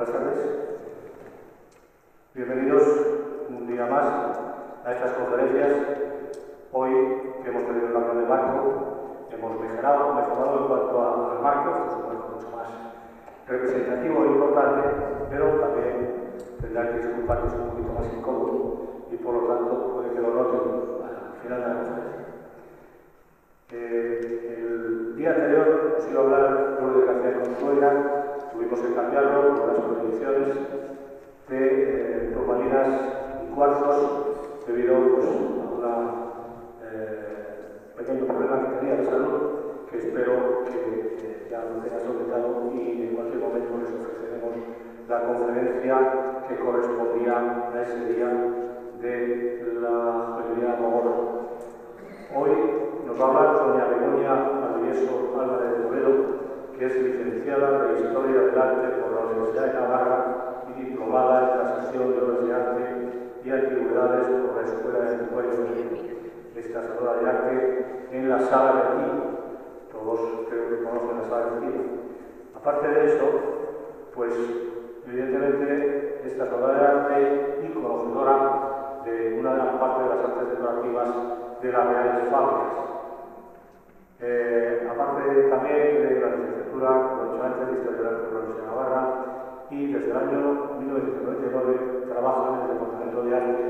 Buenas tardes. Bienvenidos un día más a estas conferencias. Hoy que hemos tenido el cambio de marco, hemos mejorado en cuanto al marco. Este es un marco mucho más representativo e importante, pero también tendrán que disculpar que es un poquito más incómodo y por lo tanto puede que lo noten al final de la conferencia. El día anterior os iba a hablar de Lourdes García Consuegra. Tuvimos que cambiarlo por las condiciones de turmalinas y cuarzos debido pues, a un pequeño problema que tenía de salud, que espero que ya lo tenga solventado y en cualquier momento les ofreceremos la conferencia que correspondía a ese día de la Juvenil Mogol. Hoy nos va a hablar doña Begoña Valdivieso Álvarez de Toledo, que es licenciada en Historia del Arte por la Universidad de Navarra y diplomada en Transacción de Obras de Arte y Antigüedades por la Escuela de Anticuarios de Transacción de Arte en la Sala de aquí. Todos creo que conocen la Sala de aquí. Aparte de eso, pues evidentemente es transformadora de arte y conocedora de una gran parte de las artes decorativas de las reales fábricas. Aparte también de la licenciatura, como he dicho antes, de Historia del Arte por la Universidad de Navarra, y desde el año 1999 trabaja en el Departamento de Arte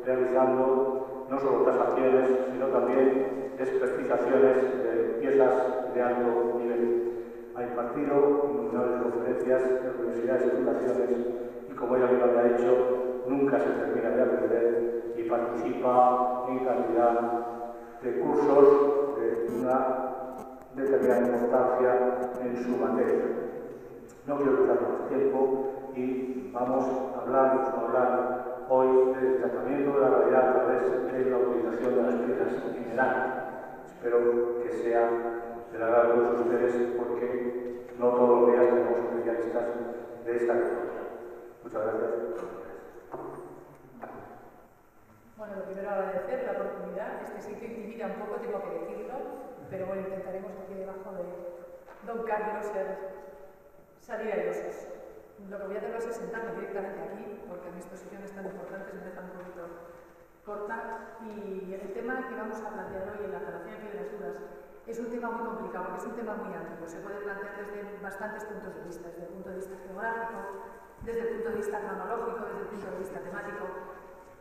realizando no solo tasaciones, sino también expertizaciones de piezas de alto nivel. Ha impartido innumerables conferencias en universidades y fundaciones y, como ella misma me ha dicho, nunca se termina de aprender y participa en cantidad de cursos de una determinada importancia en su materia. No quiero quitar más tiempo y vamos a hablar hoy del tratamiento de la realidad a través de la utilización de las piezas en general. Espero que sea del agrado de todos ustedes porque no todos los días tenemos especialistas de esta categoría. Muchas gracias. Bueno, lo primero agradecer la oportunidad. Este sitio intimida un poco, tengo que decirlo, pero bueno, intentaremos aquí debajo de don Carlos salir airosos. Lo que voy a hacer es sentarme directamente aquí, porque a mis posiciones tan importantes me dejan un poquito corta. Y el tema que vamos a plantear hoy en la Aclaración de las Dudas es un tema muy complicado, porque es un tema muy amplio. Se puede plantear desde bastantes puntos de vista, desde el punto de vista geográfico, desde el punto de vista cronológico, desde el punto de vista temático.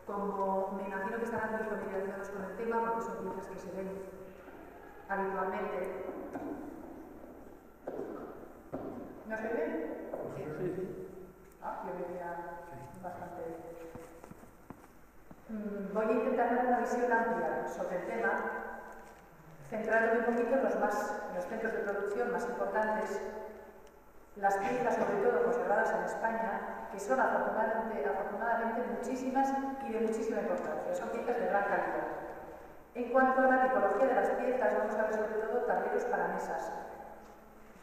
Como me imagino que estarán muy familiarizados con el tema, porque son piezas que se ven habitualmente. ¿No se ve? Sí. Yo veía bastante. Voy a intentar dar una visión amplia sobre el tema, centrándome un poquito en los centros de producción más importantes, las piezas sobre todo conservadas en España, que son afortunadamente muchísimas y de muchísima importancia, son piezas de gran calidad. En cuanto a la tipología de las piezas, vamos a ver sobre todo tableros para mesas,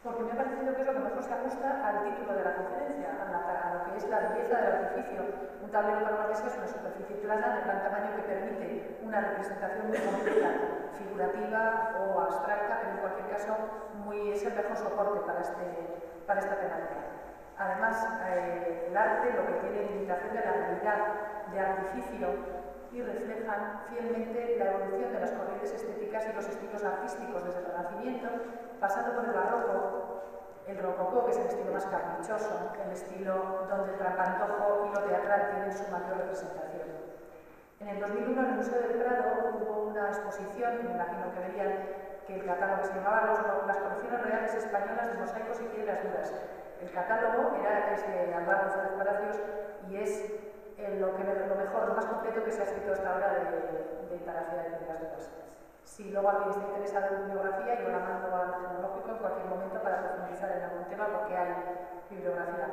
porque me ha parecido que es lo que mejor se ajusta al título de la conferencia, a lo que es la belleza del artificio. Un tablero para una mesa es una superficie plana de gran tamaño que permite una representación muy completa, figurativa o abstracta, pero en cualquier caso es el mejor soporte para esta temática. Además, el arte lo que tiene es imitación de la realidad de artificio y reflejan fielmente la evolución de las corrientes estéticas y los estilos artísticos desde el Renacimiento, pasando por el barroco, el rococó, que es el estilo más caprichoso, el estilo donde el trapantojo y lo teatral tienen su mayor representación. En el 2001, en el Museo del Prado, hubo una exposición, me imagino que verían que el catálogo se llamaba Las colecciones reales españolas de mosaicos y piedras duras. El catálogo es de Álvaro González Palacios y es lo mejor, lo más completo que se ha escrito hasta ahora de instalación de piedras duras. Si luego alguien está interesado en bibliografía, yo la mando al tecnológico en cualquier momento para profundizar en algún tema porque hay bibliografía.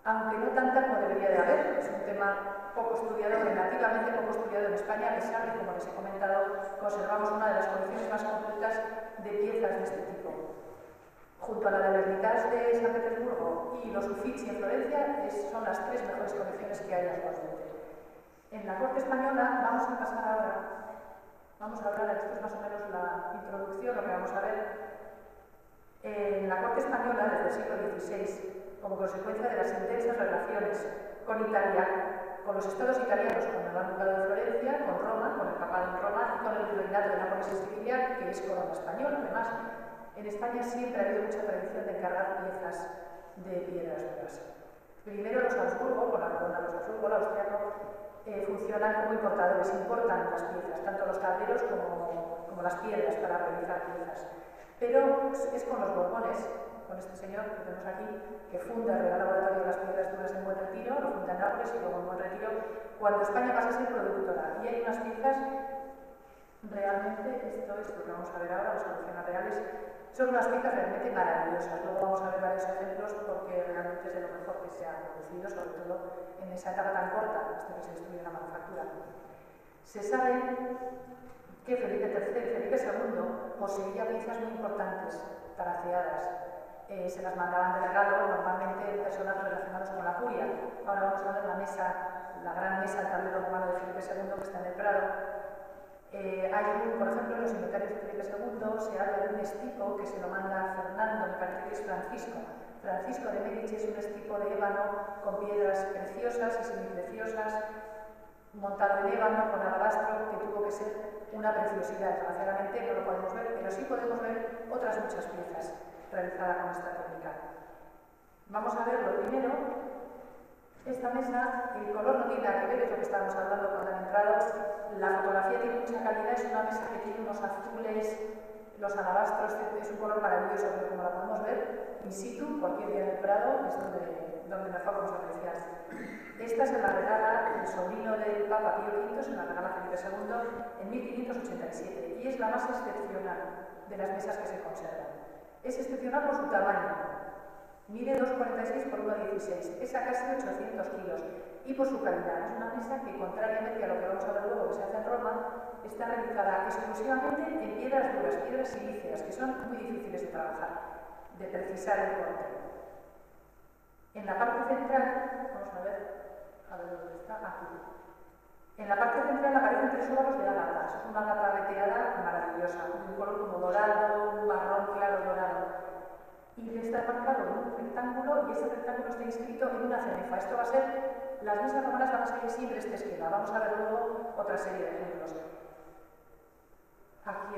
Aunque no tanta como debería de haber, es un tema poco estudiado, relativamente poco estudiado en España, a pesar de, como les he comentado, conservamos una de las colecciones más completas de piezas de este tipo. Junto a la de Hermitage de San Petersburgo y los Uffizi en Florencia, son las tres mejores colecciones que hay actualmente. En la corte española vamos a pasar ahora, vamos a hablar, esto es más o menos la introducción, lo que vamos a ver. En la corte española, desde el siglo XVI, como consecuencia de las intensas relaciones con Italia, con los estados italianos, con el Gran Ducado de Florencia, con Roma, con el Papado en Roma y con el Virreinato de Nápoles y Sicilia, que es corona española. Además, en España siempre ha habido mucha tradición de encargar piezas de piedras duras. Primero los Habsburgo, con la corona de los Habsburgo, el austriaco, funcionan como importadores, importan las piezas, tanto los tableros como las piedras para realizar piezas. Pero es con los Borbones, con este señor que tenemos aquí, que funda el Real Laboratorio de las Piedras Duras en Buen Retiro, lo funda en Nápoles y luego en Buen Retiro, cuando España pasa a ser productora. Y hay unas piezas, realmente, esto es lo que vamos a ver ahora, las colecciones reales, son unas piezas realmente maravillosas. Luego vamos a ver varios ejemplos porque realmente es de lo mejor que se ha producido, sobre todo en esa etapa tan corta, hasta que se destruye la manufactura. Se sabe que Felipe III y Felipe II poseía piezas muy importantes, taraceadas. Se las mandaban de regalo normalmente personas relacionadas con la curia. Ahora vamos a ver la mesa, la gran mesa, el tablero romano de Felipe II que está en el Prado. Por ejemplo, en los inventarios de Felipe II se habla de un estipo que se lo manda a Fernando, me parece que es Francisco. Francisco de Medici es un estipo de ébano con piedras preciosas y semipreciosas, montado en ébano con alabastro, que tuvo que ser una preciosidad. Desgraciadamente no lo podemos ver, pero sí podemos ver otras muchas piezas realizadas con esta técnica. Vamos a ver lo primero. Esta mesa, el color no tiene nada que ver, es lo que estábamos hablando cuando han entrado. La fotografía tiene mucha calidad, es una mesa que tiene unos azules, los alabastros, es un color maravilloso, pero como la podemos ver in situ, cualquier día en el Prado, es donde mejor vamos a apreciar. Esta se la regala el sobrino del Papa Pío V, se la regala Felipe II en 1587 y es la más excepcional de las mesas que se conservan. Es excepcional por su tamaño. Mide 2,46 por 1,16, pesa casi 800 kilos y por su calidad. Es una mesa que, contrariamente a lo que vamos a ver luego que se hace en Roma, está realizada exclusivamente en piedras duras, piedras silíceas, que son muy difíciles de trabajar, de precisar el corte. En la parte central, vamos a ver dónde está, aquí. En la parte central aparecen 3 óvalos de ágata. Es una ágata veteada maravillosa, de un color como dorado, un marrón claro dorado. Y está marcado en un rectángulo y ese rectángulo está inscrito en una cenefa. Esto va a ser, las mesas romanas van a seguir siempre este esquema. Vamos a ver luego otra serie de ejemplos. Aquí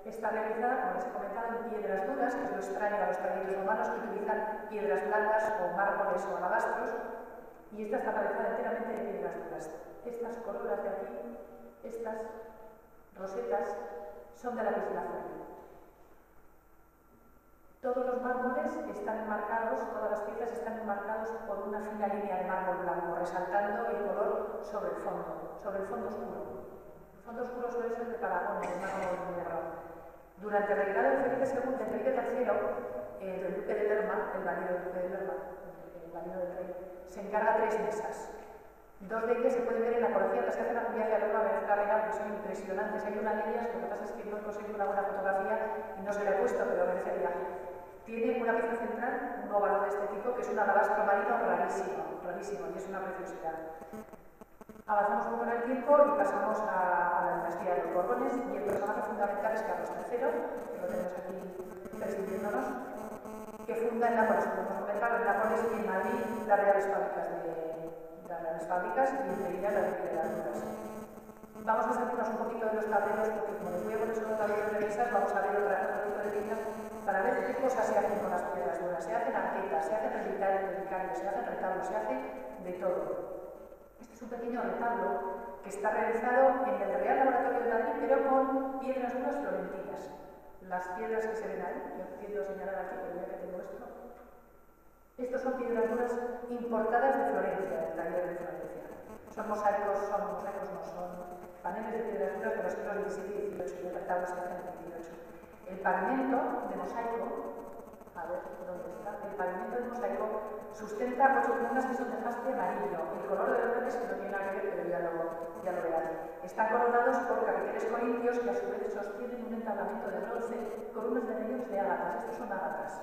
está realizada, como les he comentado, en piedras duras, que es lo extraño a los talleres romanos que utilizan piedras blancas o mármoles o alabastros, y esta está realizada enteramente en piedras duras. Estas corolas de aquí, estas rosetas, son de la lapislázuli. Todos los mármoles están enmarcados, todas las piezas están enmarcados por una fina línea de mármol blanco, resaltando el color sobre el fondo oscuro. El fondo oscuro suele ser de Paragón, de mármol negro. Durante el reinado de Felipe II, de Felipe III, el duque de Lerma, el marido del duque de Lerma, el marido del rey, se encarga 3 mesas. 2 de ellas se pueden ver en la colección, las que hacen un viaje a Roma a ver la reina, porque son impresionantes. Hay una de ellas, lo que pasa es que no he conseguido una buena fotografía y no se la he puesto, pero merece el viaje. Tiene una pieza central, un óvalo de este tipo, que es un alabastro marino rarísimo, y es una preciosidad. Avanzamos un poco en el tiempo y pasamos a la dinastía de los Borbones, y el personaje fundamental es Carlos III, que lo tenemos aquí presidiéndonos, que funda en Nápoles, como hemos comentado, en Nápoles y en Madrid las reales fábricas y enseguida las literaturas. Vamos a salirnos un poquito de los tableros, porque como les voy a poner solo tableros de mesas, vamos a ver otro tipo de piezas para ver qué cosas se hacen con las piedras duras. Se hacen arquetas, se hacen relicarios, se hacen retablos, se hace de todo. Este es un pequeño retablo que está realizado en el Real Laboratorio de Madrid, pero con piedras duras florentinas. Las piedras que se ven ahí, yo quiero señalar aquí, pero ya que tengo esto. Estos son piedras duras importadas de Florencia, del taller de Florencia. Son mosaicos, no son paneles de piedras duras de los siglos XVII y XVIII, y el retablo se hace en el XVIII. El pavimento de mosaico, a ver dónde está, el pavimento de mosaico sustenta 8 columnas que son de jaspe amarillo. El color de los es que no tiene nada que ver, pero ya lo verán. Están coronados por capiteles corintios que a su vez sostienen un entablamento de bronce con unos relieves de ágatas. Estos son ágatas.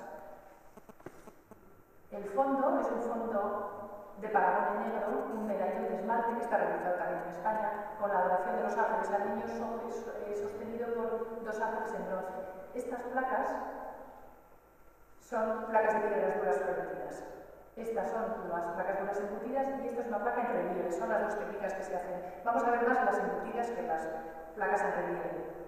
El fondo es un fondo de Paragón en negro, un medallón de esmalte que está realizado también en España, con la adoración de los ángeles al niño sostenido por 2 ángeles en bronce. Estas placas son placas de piedras duras florentinas. Estas son las placas duras embutidas y esta es una placa en relieve, son las dos técnicas que se hacen. Vamos a ver más las embutidas que las placas en relieve.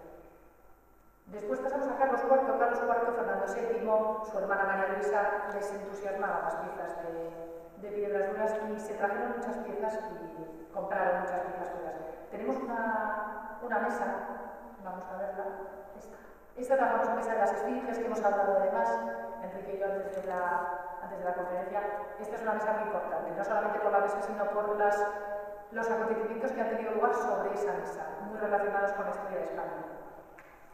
Después pasamos a Carlos IV. Carlos IV, Fernando VII, su hermana María Luisa, les entusiasmaban las piezas de piedras duras y se trajeron muchas piezas y compraron muchas piezas duras. Tenemos una mesa, vamos a verla, esta es la famosa mesa de las esfinges que hemos hablado además, Enrique y yo antes de la conferencia. Esta es una mesa muy importante, no solamente por la mesa, sino por los acontecimientos que han tenido lugar sobre esa mesa, muy relacionados con la historia de España.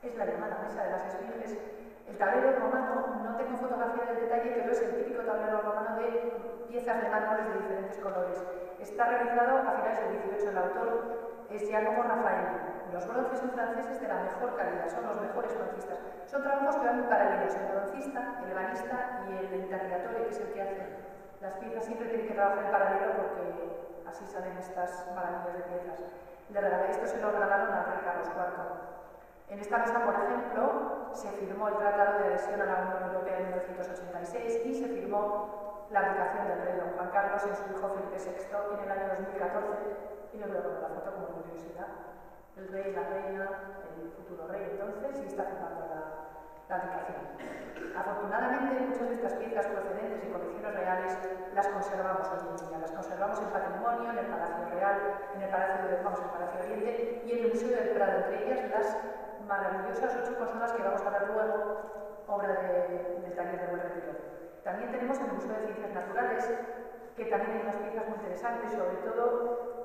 Es la llamada mesa de las esfinges. El tablero romano, no tengo fotografía del detalle, pero es el típico tablero romano de piezas de mármoles de diferentes colores. Está realizado a finales del 18. El autor es Giacomo Raffaelli. Los bronces son franceses de la mejor calidad, son los mejores broncistas. Son trabajos que van muy paralelos, el broncista, el ebanista y el intagliatore, que es el que hace las piezas. Siempre tiene que trabajar en paralelo porque así salen estas maravillas de piezas. Esto se lo regalaron al rey Carlos IV. En esta mesa, por ejemplo, se firmó el Tratado de Adhesión a la Unión Europea en 1986 y se firmó la abdicación del rey don Juan Carlos en su hijo Felipe VI en el año 2014. Y les voy a poner la foto como curiosidad. El rey, la reina, el futuro rey entonces, y está firmando la abdicación. Afortunadamente, muchas de estas piezas procedentes de colecciones reales las conservamos hoy en día. Las conservamos en patrimonio, en el Palacio Real, en el Palacio Oriente y en el Museo del Prado, entre ellas las maravillosas 8 consolas que vamos a ver luego, obra del taller de Buen Retiro. También tenemos en el Museo de Ciencias Naturales, que también hay unas piezas muy interesantes, sobre todo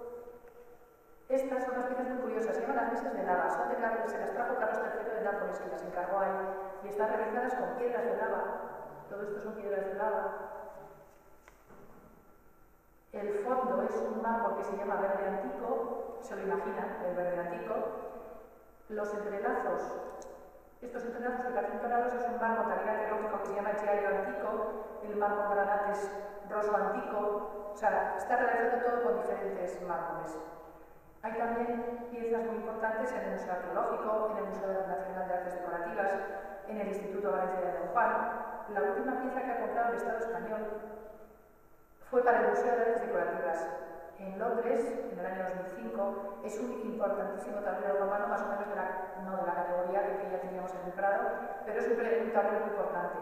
estas son unas piezas muy curiosas, se llaman las mesas de lava, son de Carlos, se las trajo Carlos III de Nápoles, que las encargó ahí, y están realizadas con piedras de lava. Todo esto son piedras de lava. El fondo es un mármol que se llama verde antico, se lo imaginan, el verde antico. Los entrelazos, estos entrelazos de cartón dorados es un mármol también arqueológico que se llama Chiaio antico, el mármol granates roso antico, o sea, está realizado todo con diferentes mármoles. Hay también piezas muy importantes en el Museo Arqueológico, en el Museo Nacional de Artes Decorativas, en el Instituto Valencia de Don Juan. La última pieza que ha comprado el Estado español fue para el Museo de Artes Decorativas en Londres, en el año 2005. Es un importantísimo tablero romano, más o menos no de la categoría que ya teníamos en el Prado, pero es un tablero muy importante.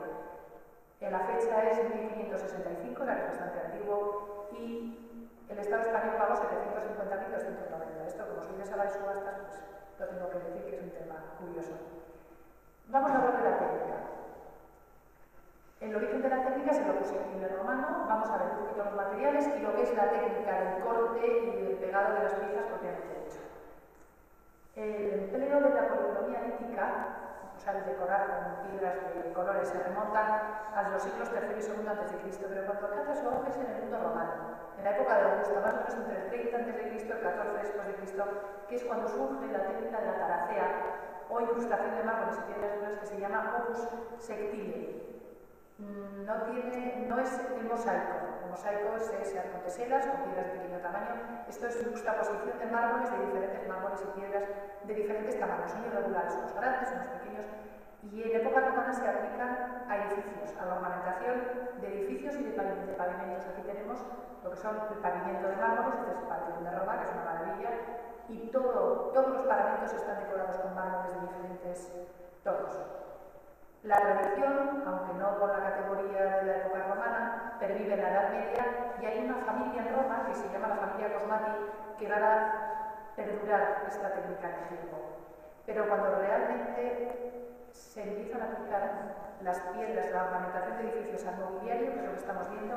La fecha es 1565, la que es bastante antiguo, y el Estado español pagó 750.290. Esto, como soy de sala de subastas, pues lo tengo que decir que es un tema curioso. Vamos a hablar de la técnica. El origen de la técnica se lo puse en el romano. Vamos a ver un poquito los materiales y lo que es la técnica del corte y del pegado de las piezas propiamente dicho. El empleo de la policromía lítica, o sea, el decorar con piedras de colores, se remonta a los siglos III y II a.C., pero cuando alcanza su auge es en el mundo romano, en la época de Augusto, más o menos entre el 30 a.C. y el 14 después de Cristo, que es cuando surge la técnica de la taracea o incrustación de mármoles y piedras duras que se llama opus sectile. No es el mosaico. El mosaico se hace con teselas, con piedras de pequeño tamaño. Esto es juxtaposición de mármoles, de diferentes mármoles y piedras de diferentes tamaños. Son irregulares, unos grandes, unos pequeños. Y en época romana se aplican a edificios, a la ornamentación de edificios y de pavimentos. Aquí tenemos lo que son el pavimento de mármoles, este es el Panteón de Roma, que es una maravilla, y todos los paramentos están decorados con mármoles de diferentes tonos. La tradición, aunque no con la categoría de la época romana, pervive en la Edad Media y hay una familia en Roma que se llama la familia Cosmati que va a perdurar esta técnica en el tiempo. Pero cuando realmente se empiezan a aplicar las piedras, la ornamentación de edificios al mobiliario, que es lo que estamos viendo,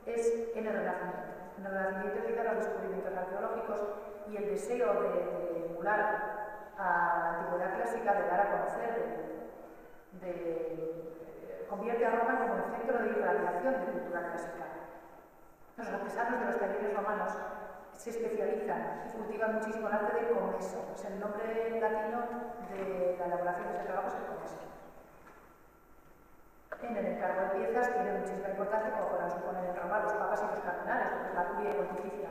es en el Renacimiento. En el Renacimiento quizá los descubrimientos arqueológicos y el deseo de emular a la antigüedad clásica, de dar a conocer, convierte a Roma como el centro de irradiación de cultura clásica. Los artesanos de los talleres romanos se especializan y cultivan muchísimo el arte del comeso. Es el nombre latino de la elaboración de ese trabajo, es el comeso. En el encargo de piezas tiene muchísima importancia, como podrán suponer en Roma los papas y los cardenales, lo que es la curia pontificia,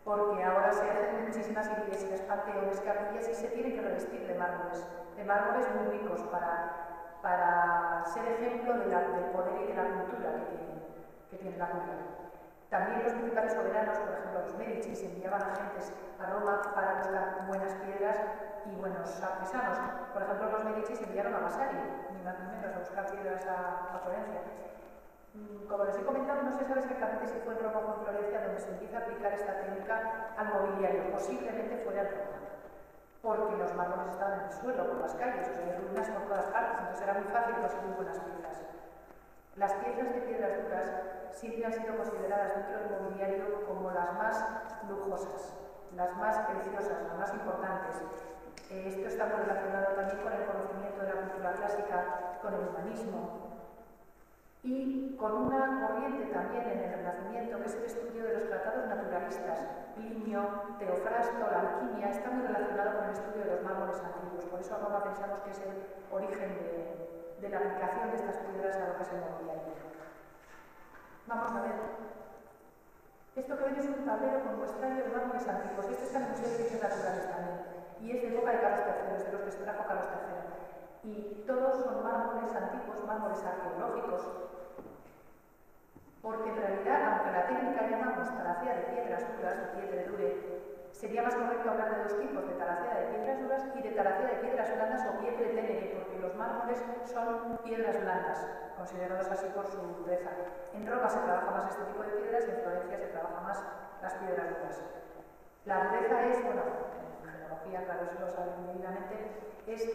porque ahora se hacen muchísimas iglesias, panteones, capillas y se tienen que revestir de mármoles muy ricos para para ser ejemplo del poder y de la cultura que tiene la cultura. También los principales soberanos, por ejemplo los Médicis, enviaban agentes a Roma para buscar buenas piedras y buenos artesanos. Por ejemplo, los Médicis enviaron a Vasari, ni más ni menos, a buscar piedras a Florencia. Como les he comentado, no se sabe exactamente si fue en Roma o en Florencia donde se empieza a aplicar esta técnica al mobiliario. Posiblemente fuera en Roma, porque los mármoles estaban en el suelo, por las calles, o sea, hay ruinas por todas partes, entonces era muy fácil conseguir buenas piezas. Las piezas de piedras duras siempre han sido consideradas dentro del mobiliario como las más lujosas, las más preciosas, las más importantes. Esto está muy relacionado también con el conocimiento de la cultura clásica, con el humanismo y con una corriente también en el Renacimiento, que es el estudio de los tratados naturalistas. Plinio, Teofrasto, la alquimia, está muy relacionado con el estudio de los mármoles antiguos. Por eso Roma pensamos que es el origen de la aplicación de estas piedras a lo que es el mobiliario. Vamos a ver. Esto que ven es un tablero con muestrario de mármoles antiguos. Este está en el Museo de Ciencias Naturales también. Y es de época de Carlos III, es de los que extrajo Carlos III. Y todos son mármoles antiguos, mármoles arqueológicos. Porque en realidad, aunque la técnica llamamos talacea de piedras duras, de piedra dure, sería más correcto hablar de dos tipos, de talacea de piedras duras y de talacea de piedras blandas o pietre tenere, porque los mármoles son piedras blandas, considerados así por su dureza. En Roma se trabaja más este tipo de piedras y en Florencia se trabaja más las piedras duras. La dureza es, bueno, en geología, claro, eso lo saben debidamente, es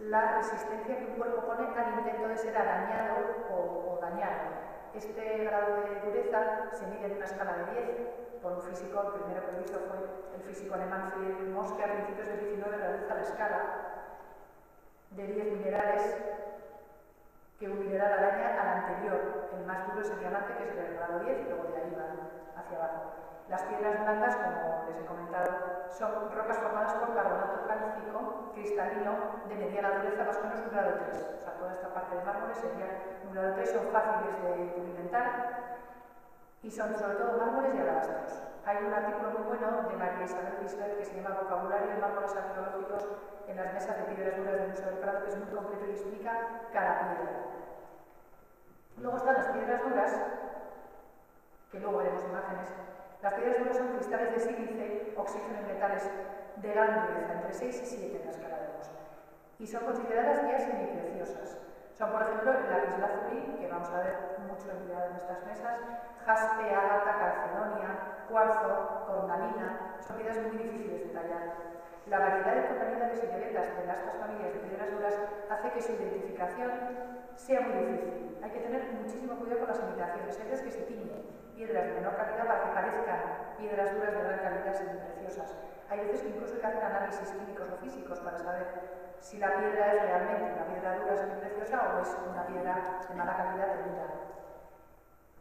la resistencia que un cuerpo pone al intento de ser arañado o dañado. Este grado de dureza se mide en una escala de 10 por un físico, el primero que lo hizo fue el físico alemán Friedrich Moske, a principios del 19 realiza la escala de 10 minerales que un mineral araña al anterior. El más duro es el diamante, que es el grado 10, y luego de ahí van hacia abajo. Las piedras blandas, como les he comentado, son rocas formadas por carbonato cálcico cristalino de mediana dureza, más o menos un grado 3. O sea, toda esta parte de mármoles sería un grado 3, son fáciles de pulimentar y son sobre todo mármoles y alabastros. Hay un artículo muy bueno de María Isabel Bisbet que se llama Vocabulario de mármoles arqueológicos en las mesas de piedras duras del Museo del Prado, que es muy completo y explica cada piedra. Luego están las piedras duras, que luego veremos imágenes. Las piedras duras son cristales de sílice, oxígeno y metales de gran dureza, entre 6 y 7 en la escala de Mohs. Y son consideradas ya semipreciosas. Son, por ejemplo, el lapislázuli, que vamos a ver mucho empleado en estas mesas, jaspe, ágata, calcedonia, cuarzo, cornalina. Son piedras muy difíciles de tallar. La variedad de tonalidades y violetas de estas familias de piedras duras hace que su identificación sea muy difícil. Hay que tener muchísimo cuidado con las imitaciones. Hay veces que se tiñen piedras de menor calidad para que parezcan piedras duras de gran calidad semipreciosas. Hay veces que incluso hay que hacer análisis químicos o físicos para saber si la piedra es realmente una piedra dura semipreciosa o es una piedra de mala calidad de dura.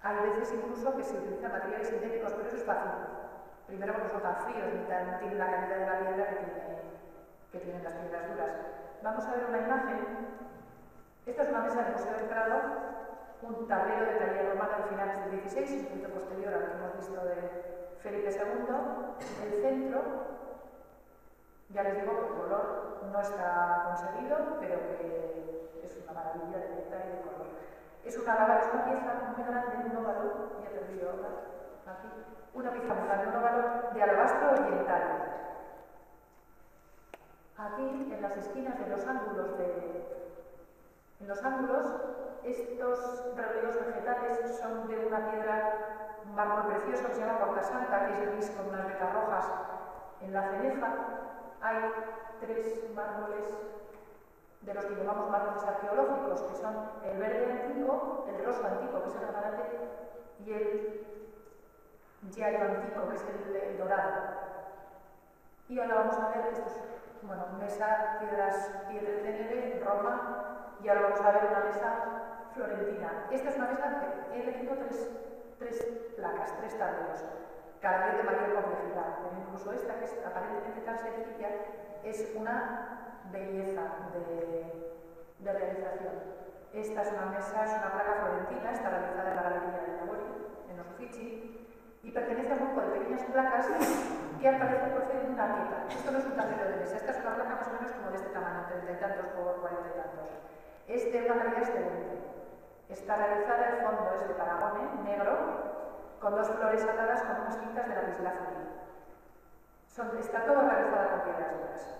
Hay veces incluso que se utilizan materiales sintéticos, pero eso es fácil. Primero porque son tan fríos, no tienen la calidad de la piedra que tienen las piedras duras. Vamos a ver una imagen. Esta es una mesa del Museo del Prado, un tablero de taller romano de finales del 16, un punto posterior al que hemos visto de Felipe II. El centro, ya les digo que el color no está conseguido, pero que es una maravilla de detalle y de color. Es una pieza muy grande, un óvalo, ya he perdido aquí, una pieza muy grande, un óvalo de alabastro oriental. Aquí, en las esquinas de los ángulos estos relevos vegetales son de una piedra, un mármol precioso que se llama Portasanta, que es gris con unas vetas rojas en la cenefa. Hay 3 mármoles de los que llamamos mármoles arqueológicos, que son el verde antiguo, el rosa antiguo, que es el granate, y el giallo antiguo, que es el dorado. Y ahora vamos a ver, esto es, bueno, mesa, piedra tenere, Roma, y ahora vamos a ver una mesa florentina. Esta es una mesa que he elegido 3 placas, 3 tableros, cada vez de mayor complejidad, pero incluso esta, que es aparentemente tan sencilla, es una belleza de realización. Esta es una mesa, es una placa florentina, está realizada en la Galería de Lavori, en los Uffizi, y pertenece a un grupo de pequeñas placas que al parecer proceden de una arqueta. Esto no es un tablero de mesa, esta es una placa más o menos como de este tamaño, 30 y tantos por 40 y tantos. es de una calidad excelente. Está realizada, el fondo es de paragone negro, con 2 flores atadas con unas cintas de lapislázuli. Está todo realizado con piedras duras.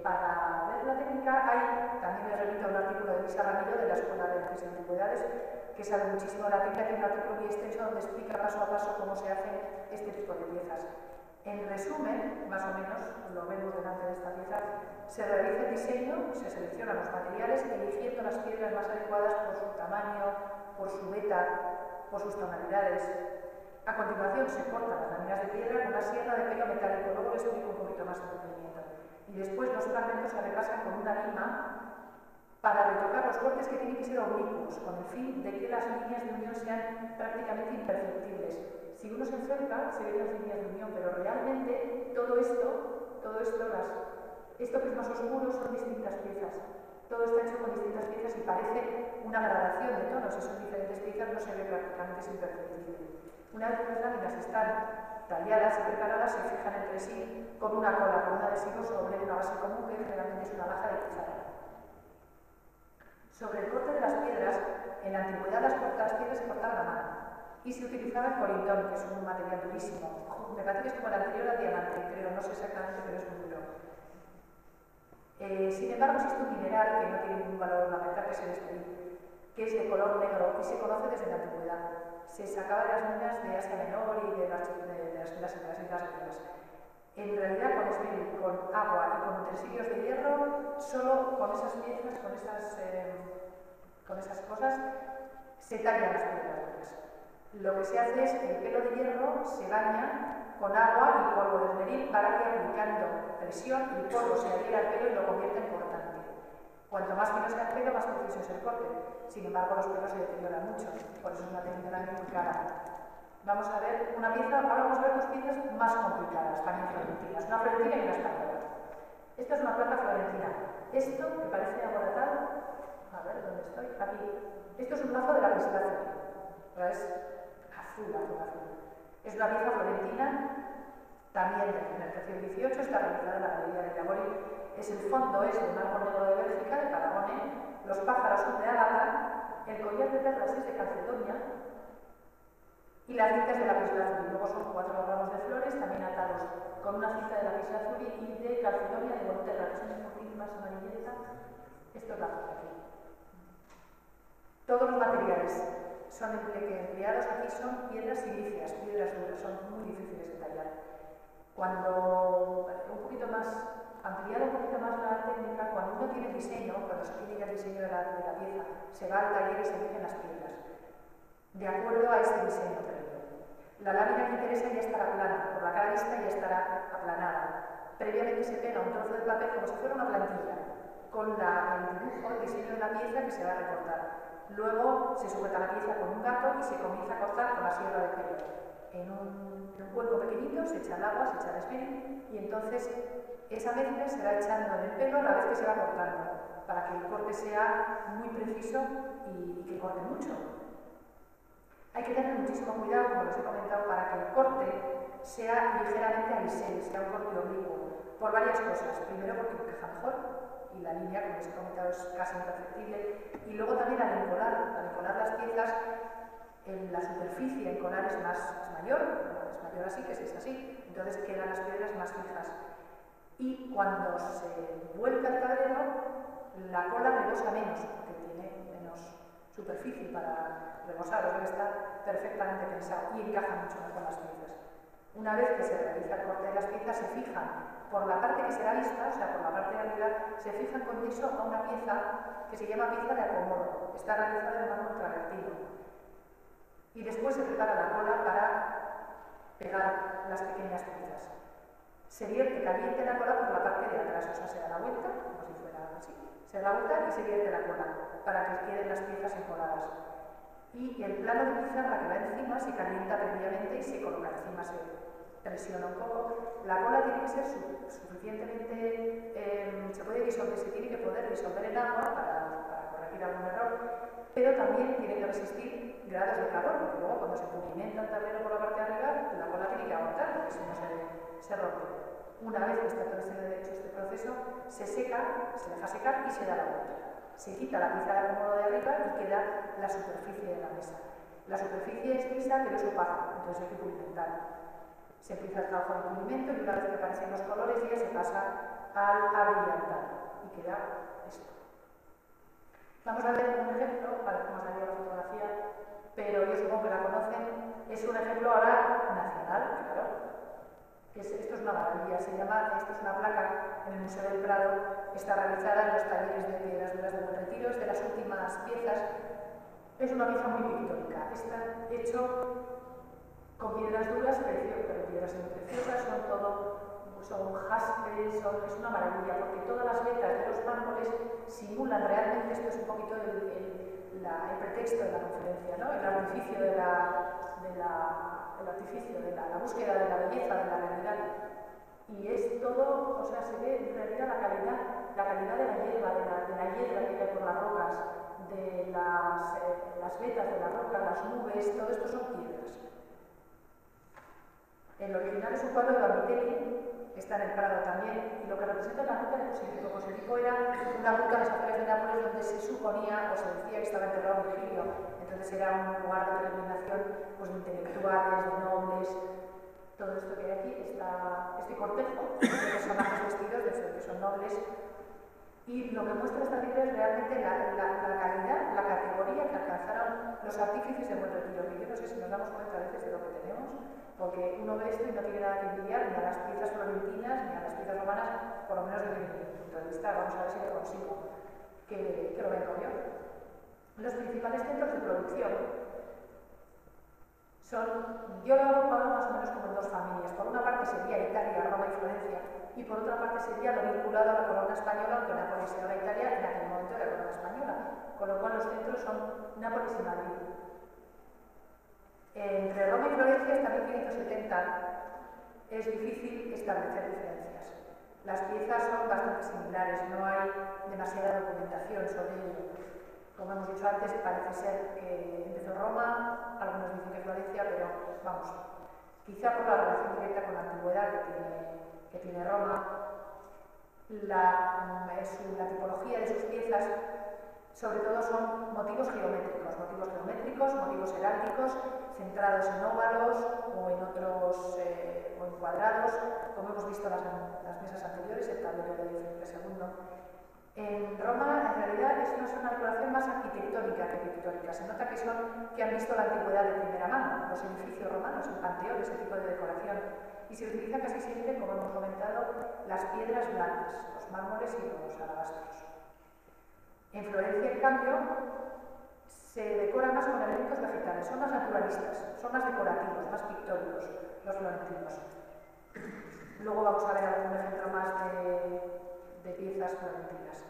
Para ver la técnica también les remito a un artículo de Luisa Ramiro de la Escuela de Artes y Antigüedades, que sabe muchísimo de la técnica, que es un artículo muy extenso donde explica paso a paso cómo se hacen este tipo de piezas. En resumen, más o menos, lo vemos delante de esta pieza, se realiza el diseño, se seleccionan los materiales, eligiendo las piedras más adecuadas por su tamaño, por su beta, por sus tonalidades. A continuación se cortan las láminas de piedra con una sierra de pelo metálico, luego les explico un poquito más el procedimiento. Y después los fragmentos se repasan con una lima para retocar los cortes que tienen que ser oblicuos, con el fin de que las líneas de unión sean prácticamente imperceptibles. Si uno se acerca, se ven las líneas de unión, pero realmente todo esto que es más oscuro son distintas piezas. Todo está hecho con distintas piezas y parece una gradación de tonos, y son diferentes piezas, no se ve prácticamente, es imperceptible. Una vez que las láminas están talladas y preparadas, se fijan entre sí con una cola, con un adhesivo sobre una base común que generalmente es una laja de pizarra. Sobre el corte de las piedras, en la antigüedad las piedras se cortaban a mano y se utilizaba el colindón, que es un material durísimo. Me parece que es como el anterior al diamante, creo, no sé exactamente, pero es muy duro. Sin embargo, existe un mineral que no tiene ningún valor ornamental, que es el esteril, que es de color negro y se conoce desde la antigüedad. Se sacaba de las minas de Asia Menor y de las islas griegas. En realidad, con esteril, con agua y con utensilios de hierro, solo con esas piezas, con esas cosas, se tallan las piedras. Lo que se hace es que el pelo de hierro se baña con agua y polvo de esmeril para que, aplicando presión, el polvo se adhiera al pelo y lo convierta en cortante. Cuanto más fino sea el pelo, más preciso es el corte. Sin embargo, los pelos se deterioran mucho, por eso es una técnica también muy cara. Vamos a ver una pieza, ahora vamos a ver dos piezas más complicadas, también florentinas, una florentina y una española. Esta es una placa florentina. Esto, que parece aborazado, a ver, ¿dónde estoy? Aquí. Esto es un lazo de lapislázuli. Es azul. Es una pieza florentina, también del tercio XVIII, está realizada en la Galería de Llagori. El fondo es de mármol negro de Bélgica, de Paragone, los pájaros son de ágata, el collar de perlas es de calcedonia y la cinta es de lapislázuli. Luego son 4 ramos de flores, también atados con una cinta de lapislázuli y de calcedonia de Montella, que son un poquito más amarillenta. Esto es la foto aquí. Todos los materiales empleados aquí son piedras silíceas, piedras duras, son muy difíciles de tallar. Cuando ampliado un poquito más la técnica, cuando uno tiene el diseño, cuando se tiene ya el diseño de la pieza, se va al taller y se eligen las piedras, de acuerdo a este diseño previo. La lámina que interesa ya estará plana, por la cara vista ya estará aplanada. Previamente se pega un trozo de papel como si fuera una plantilla, con el dibujo, el diseño de la pieza que se va a recortar. Luego se sujeta la pieza con un gato y se comienza a cortar con la sierra de pelo. En un hueco pequeñito se echa el agua, se echa el esmeril y entonces esa mezcla se va echando en el pelo a la vez que se va cortando, para que el corte sea muy preciso y que corte mucho. Hay que tener muchísimo cuidado, como les he comentado, para que el corte sea ligeramente alisel, sea un corte oblicuo, por varias cosas. Primero porque encaja mejor y la línea, como les he comentado, es casi imperceptible. Y luego también al enconar las piezas, la superficie en colar es mayor así, que es así, entonces quedan las piedras más fijas. Y cuando se vuelca el tablero, la cola rebosa menos, porque tiene menos superficie para rebosar, o sea que está perfectamente pensado y encaja mucho mejor las piezas. Una vez que se realiza el corte de las piezas, se fijan por la parte que será vista, o sea, por la parte de arriba, se fijan con yeso a una pieza que se llama pieza de acomodo. Está realizada en mármol travertino. Y después se prepara la cola para pegar las pequeñas piezas. Se vierte caliente la cola por la parte de atrás, o sea, se da la vuelta, como si fuera así. Se da la vuelta y se vierte la cola para que queden las piezas encoladas. Y el plano de pizarra que va encima se calienta previamente y se coloca encima, se presiona un poco. La cola tiene que ser suficientemente, se tiene que poder disolver en agua para corregir algún error, pero también tiene que resistir grados de calor, porque luego cuando se cumplimenta el tablero por la parte de arriba, la cola tiene que aguantar, porque si no se rompe. Una vez que está todo hecho este proceso, se seca, se deja secar y se da la vuelta. Se quita la pieza de acúmulo de arriba y queda la superficie de la mesa. La superficie es lisa, pero es opaca, entonces hay que pulimentar. Se empieza el trabajo de pulimento y una vez que aparecen los colores ya se pasa al abrillantado y queda esto. Vamos a ver un ejemplo, para que nos haría la fotografía, pero yo supongo que la conocen. Es un ejemplo ahora nacional, claro. Esto es una maravilla, esto es una placa en el Museo del Prado, está realizada en los talleres de piedras duras de Buen Retiro, es de las últimas piezas. Es una pieza muy pictórica, está hecho con piedras duras, pero piedras muy preciosas, son jaspes, es una maravilla, porque todas las vetas de los mármoles simulan realmente, esto es un poquito el pretexto de la conferencia, ¿no? El artificio de la búsqueda de la belleza, de la realidad. Y es todo, o sea, se ve en realidad la calidad de la hierba, de la hiedra que hay por las rocas, de las vetas de la roca, las nubes, todo esto son piedras. El original es un cuadro de Vanitelli, que está en el Prado también, y lo que representa es la ruta de Posillipo. Posillipo era una ruta en las afueras de Nápoles donde se suponía o se decía que estaba enterrado Virgilio. Entonces era un lugar de peregrinación pues, de intelectuales, de nobles. Todo esto que hay aquí, este cortejo de personajes vestidos que son nobles. Y lo que muestra esta piedra es realmente la calidad, la categoría que alcanzaron los artífices de Buen Retiro, que yo no sé si nos damos cuenta a veces de lo que tenemos, porque uno ve esto y no tiene nada que envidiar ni a las piezas florentinas ni a las piezas romanas, por lo menos desde mi punto de vista. Vamos a ver si lo consigo, que lo vengo yo. Los principales centros de producción yo lo hago más o menos como en dos familias. Por una parte sería Italia, Roma y Florencia, y por otra parte sería lo vinculado a la corona española, aunque Nápoles era Italia en aquel momento de la corona española, con lo cual los centros son Nápoles y Madrid. Entre Roma y Florencia, hasta 1570, es difícil establecer diferencias. Las piezas son bastante similares, no hay demasiada documentación sobre ello. Como hemos dicho antes, parece ser que empezó Roma, algunos dicen que Florencia, pero vamos, quizá por la relación directa con la antigüedad que tiene Roma, la tipología de sus piezas, sobre todo son motivos geométricos, motivos heráldicos, centrados en óvalos o en otros, o en cuadrados, como hemos visto en las mesas anteriores, el tablero de Felipe II. En Roma, en realidad, es una decoración más arquitectónica que pictórica. Se nota que han visto la antigüedad de primera mano, los edificios romanos, el panteón, ese tipo de decoración. Y se utiliza casi siempre, como hemos comentado, las piedras blancas, los mármoles y los alabastros. En Florencia, en cambio, se decora más con elementos vegetales, son más naturalistas, son más decorativos, más pictóricos los florentinos. Luego vamos a ver algún ejemplo más de piezas florentinas.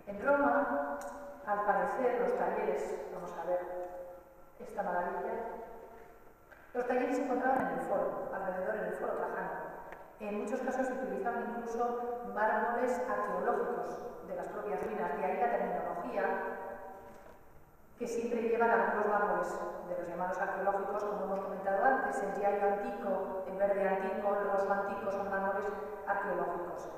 En Roma, al parecer, los talleres, vamos a ver esta maravilla, los talleres se encontraban en el foro, alrededor en el foro Trajano. En muchos casos se utilizaban incluso mármoles arqueológicos de las propias ruinas, de ahí la terminología que siempre llevan algunos mármoles de los llamados arqueológicos, como hemos comentado antes, el giallo antico, el verde antico, el rosa antico, son mármoles arqueológicos.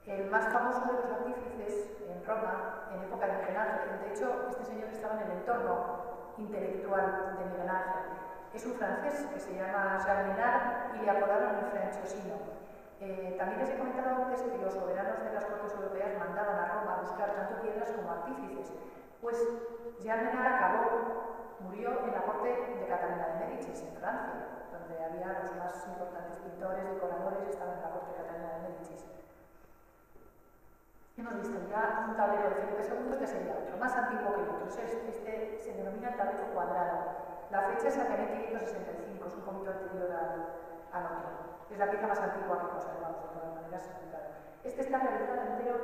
El más famoso de los artífices en Roma, en época de Miguel Ángel, de hecho, este señor estaba en el entorno intelectual de Miguel Ángel. Es un francés que se llama Jean Menard y le apodaron el Franciosino. También les he comentado antes que los soberanos de las cortes europeas mandaban a Roma a buscar tanto piedras como artífices. Pues Jean Menard murió en la corte de Catalina de Médicis, en Francia, donde había los más importantes pintores, decoradores, estaban en la corte de Catalina de Médicis. Hemos visto ya un tablero de Felipe II, este sería otro, más antiguo que el otro. Este se denomina tablero cuadrado. La fecha es la de 1565, es un poquito anterior al otro. Es la pieza más antigua que conservamos, de todas maneras. Este está realizado entero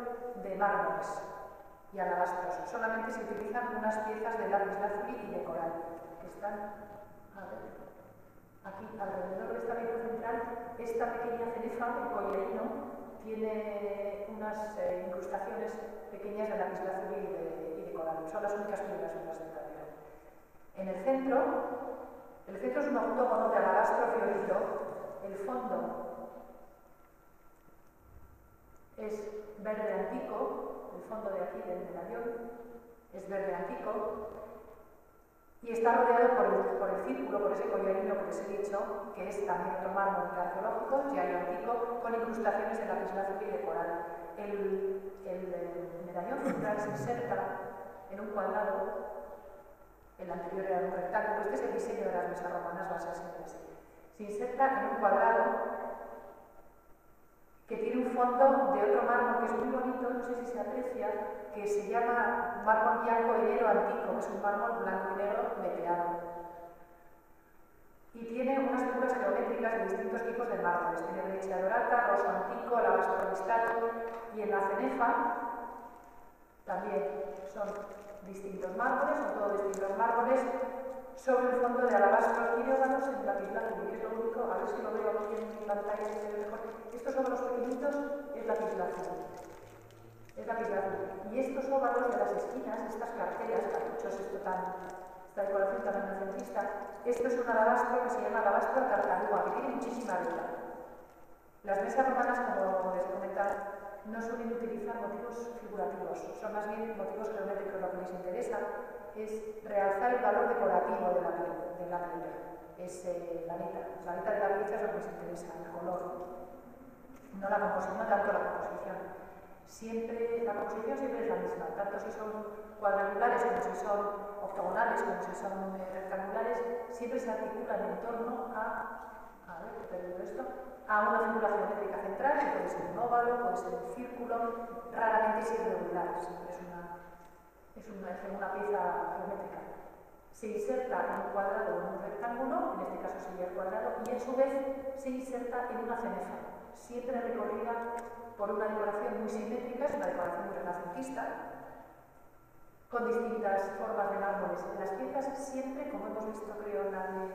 de mármoles y alabastros. Solamente se utilizan unas piezas de lapislázuli y de coral, que están, a ver, aquí alrededor de esta pieza central. Esta pequeña cenefa, el collarino, tiene unas incrustaciones pequeñas de lapislázuli y de coral. Son las únicas piedras vivas del tablero. En el centro es un octógono de alabastro fiorito. El fondo es verde antico, el fondo de aquí del medallón es verde antico y está rodeado por el círculo, por ese collarino que les he dicho, que es también otro mármol arqueológico, giallo antico, con incrustaciones de lapislázuli y de coral. El medallón central se inserta en un cuadrado, el anterior era un rectángulo, este es el diseño de las mesas romanas basadas en así. Se inserta en un cuadrado que tiene un fondo de otro mármol que es muy bonito, no sé si se aprecia, que se llama mármol bianco-enero antico, que es un mármol blanco y negro veteado. Y tiene unas figuras geométricas de distintos tipos de mármoles. Tiene breccia dorata, rosa antico, alabastro listato, y en la cenefa también son distintos mármoles, son todos distintos mármoles, sobre un fondo de alabastros quiróganos en lapislázuli, que es lo único, a ver si lo veo aquí en mi pantalla, si se ve mejor. Estos óvalos pequeñitos es lapislázuli. Es lapislázuli. Y estos óvalos de las esquinas, estas cartelas, cartuchos, esta decoración tan renacentista, esto es un alabastro que se llama alabastro tartarúa, que tiene muchísima vida. Las mesas romanas, como les comentaba, no suelen utilizar motivos figurativos, son más bien motivos geométricos. Lo que les interesa es realzar el valor decorativo de la piedra. Es la neta de la pieza es lo que les interesa, el color, no la composición, no tanto la composición. La composición siempre es la misma, tanto si son cuadrangulares como si son octogonales, como si son rectangulares, siempre se articulan en torno a ver, he perdido esto, a una figura geométrica central, que puede ser un óvalo, puede ser un círculo, raramente es irregular, siempre es una pieza geométrica. Se inserta en un cuadrado o en un rectángulo, en este caso sería el cuadrado, y a su vez se inserta en una cenefa, siempre recorrida por una decoración muy simétrica, es una decoración muy renacentista, con distintas formas de mármoles. Las piezas siempre, como hemos visto creo en la de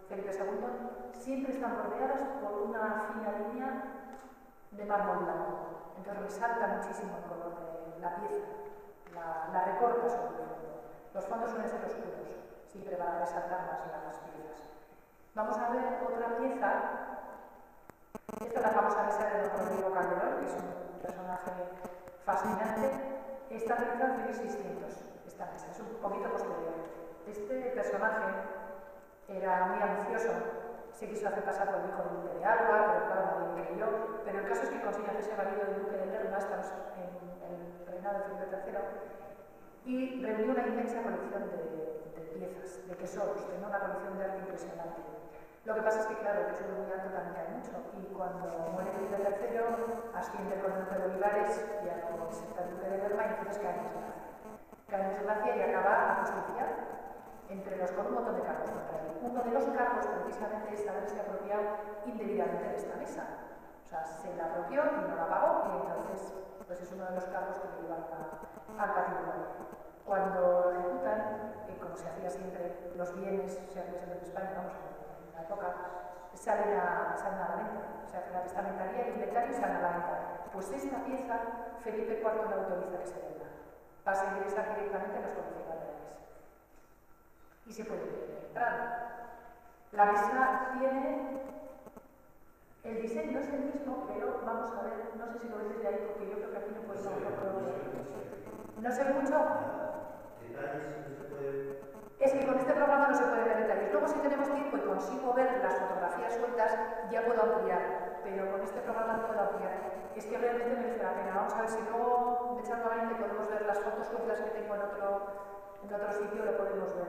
Felipe II, siempre están rodeadas por una fina línea de mármol blanco. Entonces resalta muchísimo el color de la pieza, la recorta sobre el fondo. Los fondos suelen ser oscuros, siempre van a resaltar más las piezas. Vamos a ver otra pieza. Esta la vamos a ver en Rodrigo Calderón, que es un personaje fascinante. Está realizada en 1600, esta mesa, es un poquito posterior. Este personaje era muy ambicioso, se quiso hacer pasar por el hijo del duque de Alba, pero claro, nadie creyó. Pero el caso es que consigue hacerse marido del duque de Lerma, estamos en el reinado de Felipe III, y reunió una inmensa colección de piezas, de tesoros, tenía una colección de arte impresionante. Lo que pasa es que, claro, el tesoro muy alto también cae mucho, y cuando muere Felipe III, asciende con el de Olivares, ya como es el duque de Lerma, y entonces cae en desgracia. Cae en desgracia y acaba a justicia, entre los con un montón de cargos contra él. Uno de los cargos, precisamente, es haberse apropiado indebidamente de esta mesa. O sea, se la apropió y no la pagó, y entonces, pues es uno de los cargos que le llevan al patrimonio. Cuando ejecutan, como se hacía siempre, los bienes, se hacía en España, vamos, en la época, salen a la venta. O sea, la testamentaría, el inventario salen a la venta. Pues esta pieza, Felipe IV no autoriza que se venda. Pasa a ingresar directamente en los colecciones reales. Y se puede entrar. La mesa tiene... El diseño es el mismo, pero vamos a ver, no sé si lo veis desde ahí, porque yo creo que aquí no puedo ver. ¿No se ve mucho? Es que con este programa no se puede ver detalles. Luego, si tenemos tiempo y consigo ver las fotografías sueltas, ya puedo ampliar, pero con este programa no puedo ampliar. Es que realmente merece la pena. Vamos a ver si luego, echando a 20, podemos ver las fotos sueltas que tengo en otro sitio, lo podemos ver.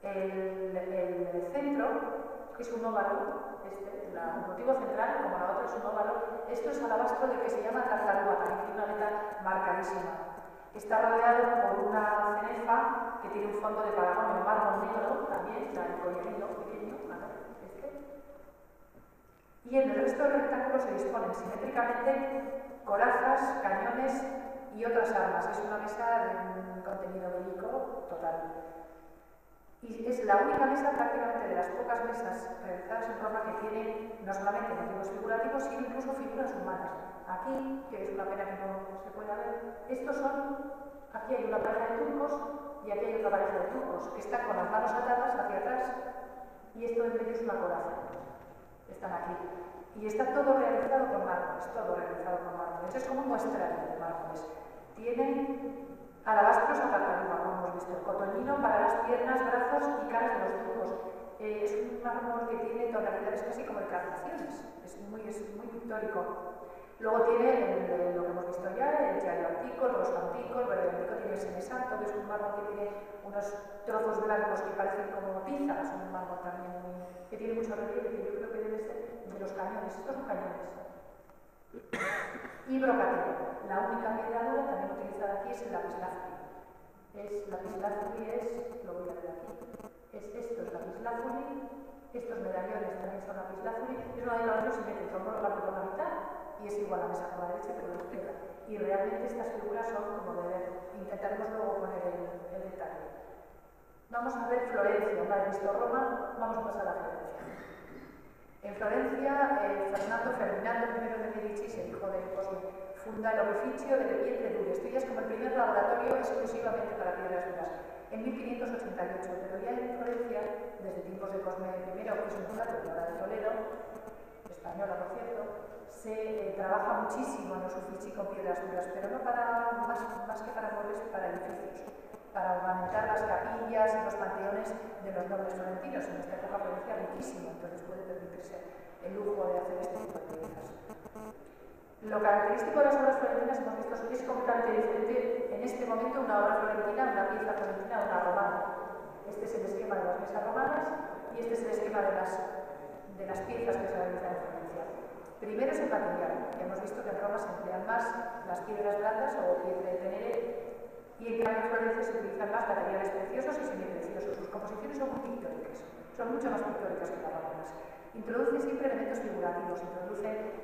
El centro es un óvalo, el motivo central, como la otra es un óvalo. Esto es alabastro del que se llama tartarúa, que tiene una letra marcadísima. Está rodeado por una cenefa que tiene un fondo de paragón en mármol negro, también, el collarino pequeño, y en el resto del rectángulo se disponen simétricamente corazas, cañones y otras armas. Es una mesa de un contenido bélico total. Y es la única mesa, prácticamente de las pocas mesas realizadas en Roma, que tiene no solamente motivos figurativos, sino incluso figuras humanas. Aquí, que es una pena que no se pueda ver, aquí hay una pareja de turcos y aquí hay otra pareja de turcos, que están con las manos atadas hacia atrás, y esto en medio es una coraza. Están aquí. Y está todo realizado con mármoles, todo realizado con mármoles. Es como un muestrario de mármoles. Tiene alabastros a tartaruga, como hemos visto, cotonino para las piernas, brazos y caras de los trucos. Es un mármol que tiene tonalidades casi como de carnaciones, es muy pictórico. Luego tiene lo que hemos visto ya, el giallo antico, el rosso antico, el verde antico tiene el semisanto, que es un mármol que tiene unos trozos blancos que parecen como tiza, es un mármol también que tiene mucho relieve, que yo creo que debe ser de los cañones, estos son cañones. Y brocatero, la única piedra dura también utilizada aquí es el lapislázuli. Lo voy a ver aquí, esto es lapislázuli, estos medallones también son lapislázuli, es una declaración simétrica, uno lo parte por la mitad y es igual a la mesa por la derecha pero de la izquierda. Y realmente estas figuras son como de ver, intentaremos luego poner el detalle. Vamos a ver Florencia, una vez visto Roma, vamos a pasar a Florencia. En Florencia, Ferdinando I de Medici, el hijo de Cosme, funda el oficio de pietre dure. Esto ya es como el primer laboratorio exclusivamente para piedras duras, en 1588, pero ya en Florencia, desde tiempos de Cosme I, que es un fundador de Toledo, española por cierto, se trabaja muchísimo en los ofici con piedras duras, pero no para más que para muebles, para edificios, para ornamentar las capillas y los panteones de los nobles florentinos. En esta época Florencia riquísimo, entonces puede permitirse el lujo de hacer este tipo de piezas. Lo característico de las obras florentinas, hemos visto, es completamente diferente en este momento una obra florentina, una pieza florentina, una romana. Este es el esquema de las mesas romanas y este es el esquema de las piezas que se realizan en Florencia. Primero es el material, que hemos visto que en Roma se emplean más las piedras blandas o piedra de tenere, y en cambio en Florencia se utilizan más materiales preciosos y semipreciosos. Sus composiciones son muy pictóricas, son mucho más pictóricas que las romanas. Introduce siempre elementos figurativos, introduce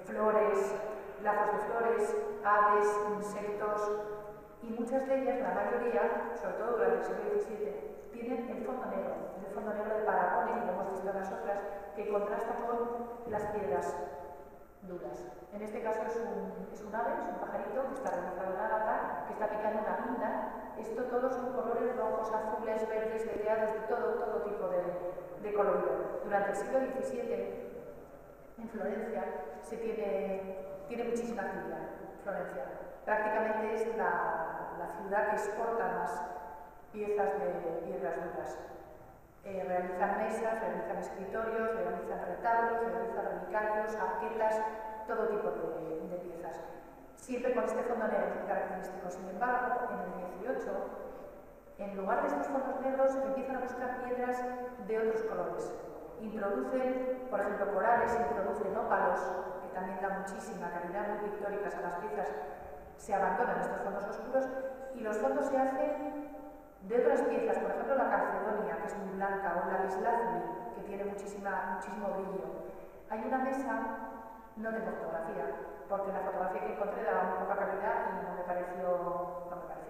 flores, lazos de flores, aves, insectos, y muchas de ellas, la mayoría, sobre todo durante el siglo XVII, tienen el fondo negro de Paragone, que lo hemos visto en las otras, que contrasta con las piedras duras. En este caso es un ave, es un pajarito que está realizado en ágata, que está picando una guinda. Esto todos son colores rojos, azules, verdes, veteados, de todo tipo de colorido. Durante el siglo XVII, en Florencia, tiene muchísima actividad. Florencia prácticamente es la ciudad que exporta más piezas de piedras duras. Realizan mesas, realizan escritorios, realizan retablos, realizan relicarios, arquetas, todo tipo de piezas. Siempre con este fondo negro muy característico. Sin embargo, en el 18, en lugar de estos fondos negros, empiezan a buscar piedras de otros colores. Introducen, por ejemplo, corales, introducen ópalos, que también dan muchísima calidad, muy pictóricas a las piezas. Se abandonan estos fondos oscuros y los fondos se hacen de otras piezas, por ejemplo la calcedonia, que es muy blanca, o la lapislázuli, que tiene muchísimo brillo. Hay una mesa, no tengo fotografía, porque la fotografía que encontré daba muy poca calidad y no me pareció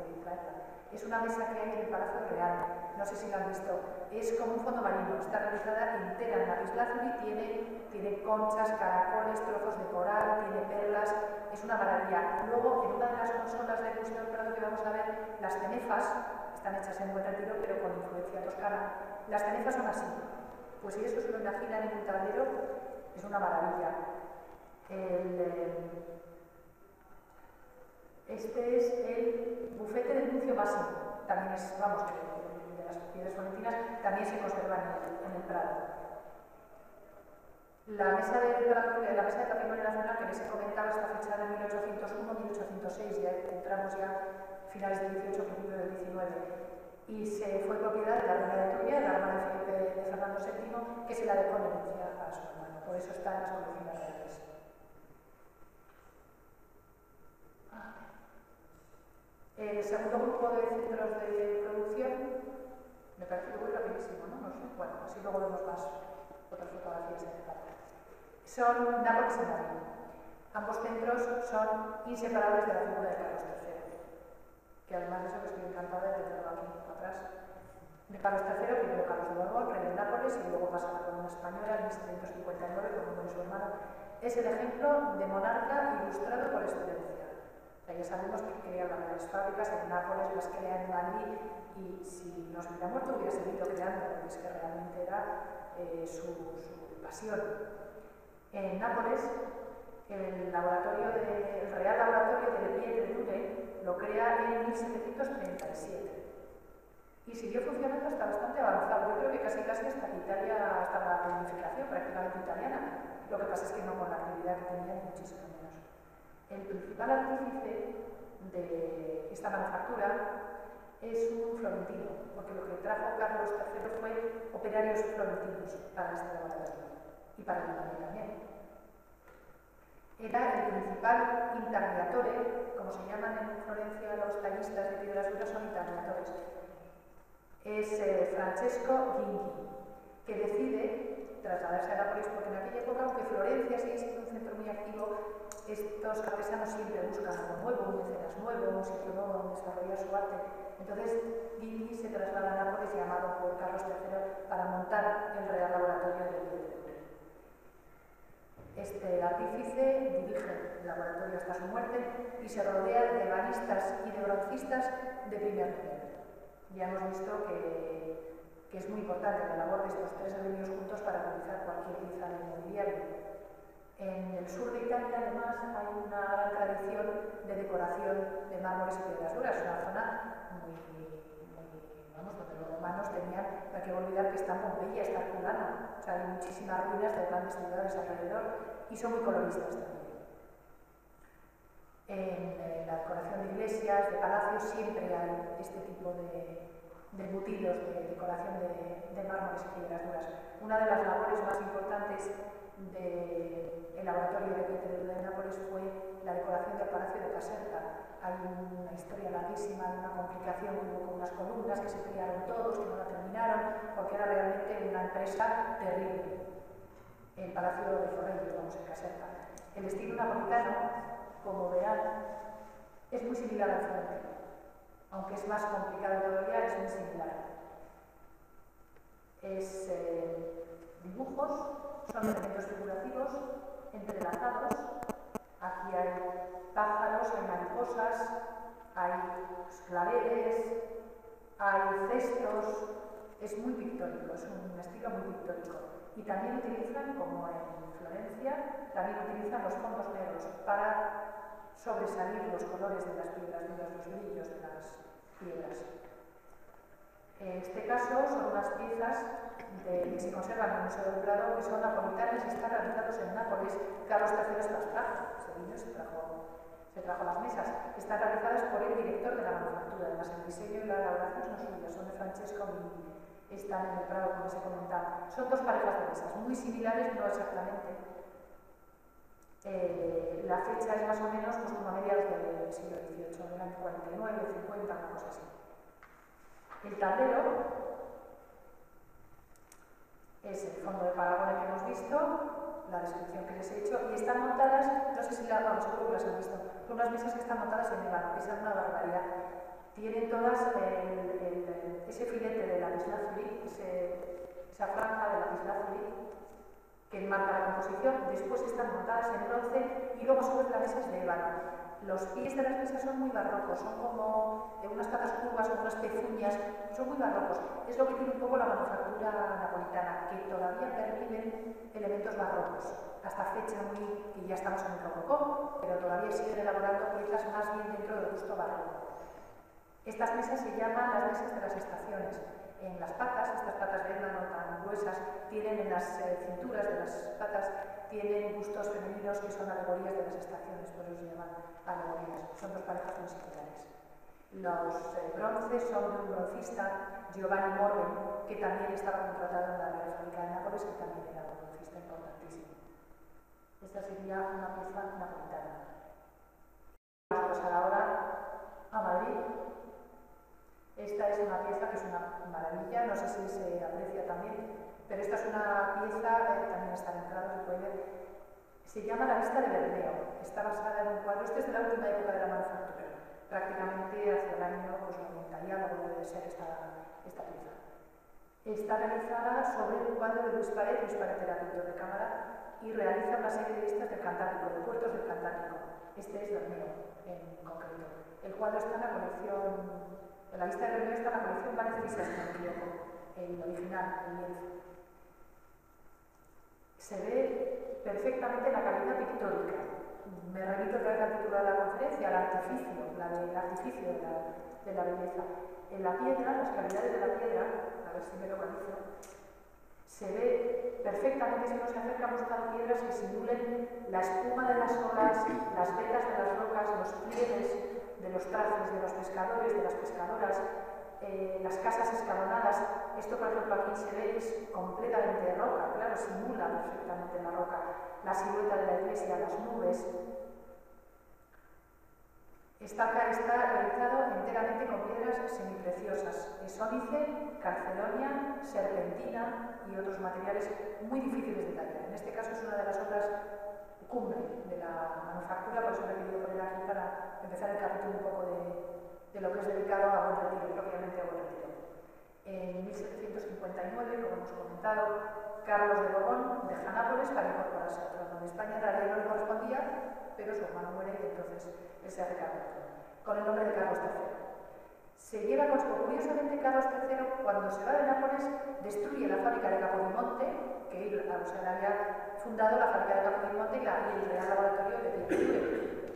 bien traerla. Es una mesa que hay en el Palacio Real, no sé si la han visto, es como un fondo marino, está realizada entera en lapislázuli, tiene conchas, caracoles, trozos de coral, tiene perlas, es una maravilla. Luego, en una de las consolas del Museo del Prado que vamos a ver, las cenefas, están hechas en buen retiro, pero con influencia toscana. Las cenefas son así. Pues si eso se lo imaginan en un tablero, es una maravilla. Este es el bufete de Nuncio Máximo. También es, vamos, de las piedras florentinas, también se conservan en el Prado. La mesa de Patrimonio Nacional que les he comentado está fechada en 1801-1806, ya entramos ya finales del 18, principios del 19, y se fue propiedad de la reina de Turia, la hermana de Felipe de Fernando VII, que se la dejó en herencia a su hermano, por eso está en las colecciones reales. El segundo grupo de centros de producción, me parece que voy rapidísimo, ¿no? No sé, bueno, así luego vemos más otras fotografías en el patio. Son Nápoles y Madrid. Ambos centros son inseparables de la figura de Carlos III, que además de eso que estoy encantada de tenerlo aquí atrás. De Carlos III, primero Carlos de Borbón, rey de Nápoles, y luego pasa a la corona española en 1759 con uno de su hermano. Es el ejemplo de monarca ilustrado por excelencia. Ya sabemos que crea las grandes fábricas en Nápoles, las crea en Madrid, y si no se hubiera muerto hubiera seguido creando, porque es que realmente era su pasión. En Nápoles El Real Laboratorio de Le Pietre Dure lo crea en 1737 y siguió funcionando hasta bastante avanzado. Yo creo que casi hasta Italia, hasta la unificación prácticamente italiana. Lo que pasa es que no con la actividad que tenía, muchísimo menos. El principal artífice de esta manufactura es un florentino, porque lo que trajo Carlos III fue operarios florentinos para este laboratorio y para el Italia también. Era el principal intagliatore, como se llaman en Florencia los tallistas de piedras duras, son intagliatores. Es Francesco Ghinghi, que decide trasladarse a Nápoles porque en aquella época, aunque Florencia sigue siendo un centro muy activo, estos artesanos siempre buscan algo nuevo, un mecenas nuevo, un sitio nuevo donde desarrollar su arte. Entonces, Ghinghi se traslada a Nápoles, llamado por Carlos III, para montar el Real Laboratorio de Pietre. Este artífice dirige el laboratorio hasta su muerte y se rodea de baristas y de broncistas de primer nivel. Ya hemos visto que es muy importante la labor de estos tres gremios juntos para realizar cualquier pieza de mobiliario. En el sur de Italia, además, hay una gran tradición de decoración de mármoles y piedras duras, una zona donde los romanos tenían, no hay que olvidar que está Pompeya, está Herculano, o sea, hay muchísimas ruinas de grandes ciudades alrededor y son muy coloristas también. En la decoración de iglesias, de palacios, siempre hay este tipo de embutidos de decoración de mármoles y piedras duras. Una de las labores más importantes del laboratorio de Pietre de Nápoles fue la decoración del Palacio de Caserta. Hay una historia larguísima de una complicación que hubo con unas columnas que se tiraron todos, que no la terminaron, porque era realmente una empresa terrible. El Palacio de Forrellos, vamos, en Caserta. El estilo napolitano, como verán, es muy similar al florentino, aunque es más complicado todavía, es muy similar. Es dibujos, son elementos figurativos, entrelazados. Aquí hay pájaros, hay mariposas, hay claveles, hay cestos. Es muy pictórico, es un estilo muy pictórico. Y también utilizan, como en Florencia, también utilizan los fondos negros para sobresalir los colores de las piedras duras, los brillos de las piedras. En este caso son unas piezas que se conservan en el Museo del Prado, que son napolitanas y están realizados en Nápoles. Carlos III se las trajo, se vino y se trajo las mesas. Están realizadas por el director de la manufactura, además el diseño y la elaboración son suyas, son de Francesco Ghinghi. Están en el Prado, como se comentaba. Son dos parejas de mesas, muy similares, no exactamente. La fecha es más o menos pues, como a mediados del siglo XVIII, del año 49, 50, una cosa así. El tablero es el fondo de Paragone que hemos visto, la descripción que les he hecho, y están montadas, no sé si seguro que las han visto, son unas mesas que están montadas en ébano, que es una barbaridad. Tienen todas ese filete de lapislázuli, esa franja de lapislázuli que enmarca la composición, después están montadas en bronce y luego sobre la mesa es de ébano. Los pies de las mesas son muy barrocos, son como unas patas curvas, como unas pezuñas, son muy barrocos. Es lo que tiene un poco la manufactura napolitana, que todavía perviven elementos barrocos. Hasta fecha que ya estamos en el rococó, pero todavía siguen elaborando piezas más bien dentro del gusto barroco. Estas mesas se llaman las mesas de las estaciones. En las patas, estas patas de ébano tan gruesas, tienen en las cinturas de las patas, tienen bustos femeninos que son alegorías de las estaciones, por eso se llaman alegorías. Son dos parejas muy similares. Los bronces son de un broncista, Giovanni Morven, que también estaba contratado en la Real Fábrica de Nápoles, que también era un broncista importantísimo. Esta sería una pieza napolitana. Vamos a pasar ahora a Madrid. Esta es una pieza que es una maravilla, no sé si se aprecia también, pero esta es una pieza, también está en el Prado, se puede ver, se llama La Vista de Bermeo, está basada en un cuadro, este es de la última época de la manufactura, prácticamente hacia el año 90 y algo debe de ser esta pieza. Está realizada sobre un cuadro de Luis Paret era pintor de cámara, y realiza una serie de vistas del Cantábrico, de puertos del Cantábrico. Este es Bermeo, en concreto. El cuadro está en la colección... La vista de Bermeo está en la colección Valencia, el original, el lienzo. Se ve perfectamente la calidad pictórica Me remito otra vez al título de la conferencia, el artificio, el artificio de la belleza. En la piedra, las calidades de la piedra, a ver si me localizo, se ve perfectamente si uno se acerca buscando piedras que simulen la espuma de las olas, las vetas de las rocas, los pliegues de los trajes de los pescadores, de las pescadoras, las casas escalonadas. Esto, por ejemplo, aquí se ve es completamente de roca, claro, simula perfectamente la roca, la silueta de la iglesia, las nubes. Está realizado enteramente con piedras semipreciosas, esónice, calcedonia, serpentina y otros materiales muy difíciles de tallar. En este caso es una de las obras cumbre de la manufactura, por eso me he querido poner aquí para empezar el capítulo un poco de lo que es dedicado a Buen Retiro, propiamente a Buen Retiro. En 1759, como hemos comentado, Carlos de Borbón deja Nápoles para incorporarse al trono de España. En realidad no le correspondía, pero su hermano muere y entonces él se hace cargo del trono, con el nombre de Carlos III. Se lleva consigo, curiosamente, Carlos III, cuando se va de Nápoles, destruye la fábrica de Capodimonte, que él había fundado la fábrica de Capodimonte y el Real Laboratorio de Pintura.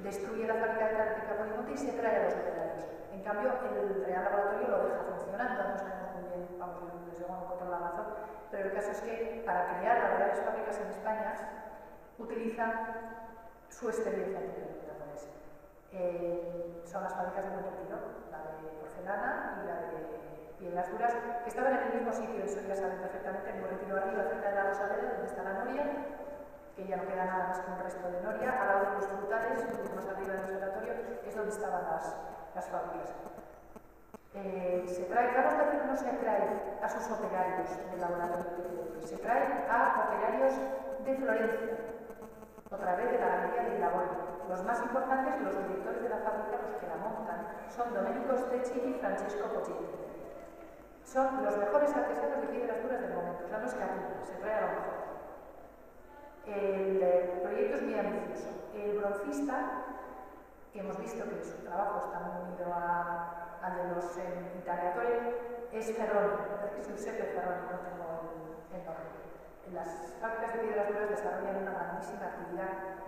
Destruye la fábrica de Capodimonte y se trae a los operarios. En cambio, el Real Laboratorio lo deja funcionando, no sabemos muy bien, vamos, desde luego no encuentro la razón, pero el caso es que para crear las reales fábricas en España utilizan su experiencia anterior. Son las fábricas de Buen Retiro, la de porcelana y la de piedras duras, que estaban en el mismo sitio, eso ya saben perfectamente, en Buen Retiro arriba, cerca de la Rosaleda, donde está la noria, que ya no queda nada más que un resto de noria, al lado de los frutales, un poco más arriba del observatorio, es donde estaban las fábricas. Carlos III no se trae a sus operarios del laboratorio, se trae a operarios de Florencia, otra vez de la galería de Ilaborio. Los más importantes, los directores de la fábrica, los que la montan, son Domenico Stecchi y Francesco Pochetti. Son los mejores artesanos de piedras duras del momento, o sea, no es que se trae a lo mejor. El proyecto es muy ambicioso. El broncista, que hemos visto que su trabajo está muy unido al de los Italiatori, es Ferroni, es Giuseppe Ferroni, no tengo el nombre. Las fábricas de piedras duras desarrollan una grandísima actividad,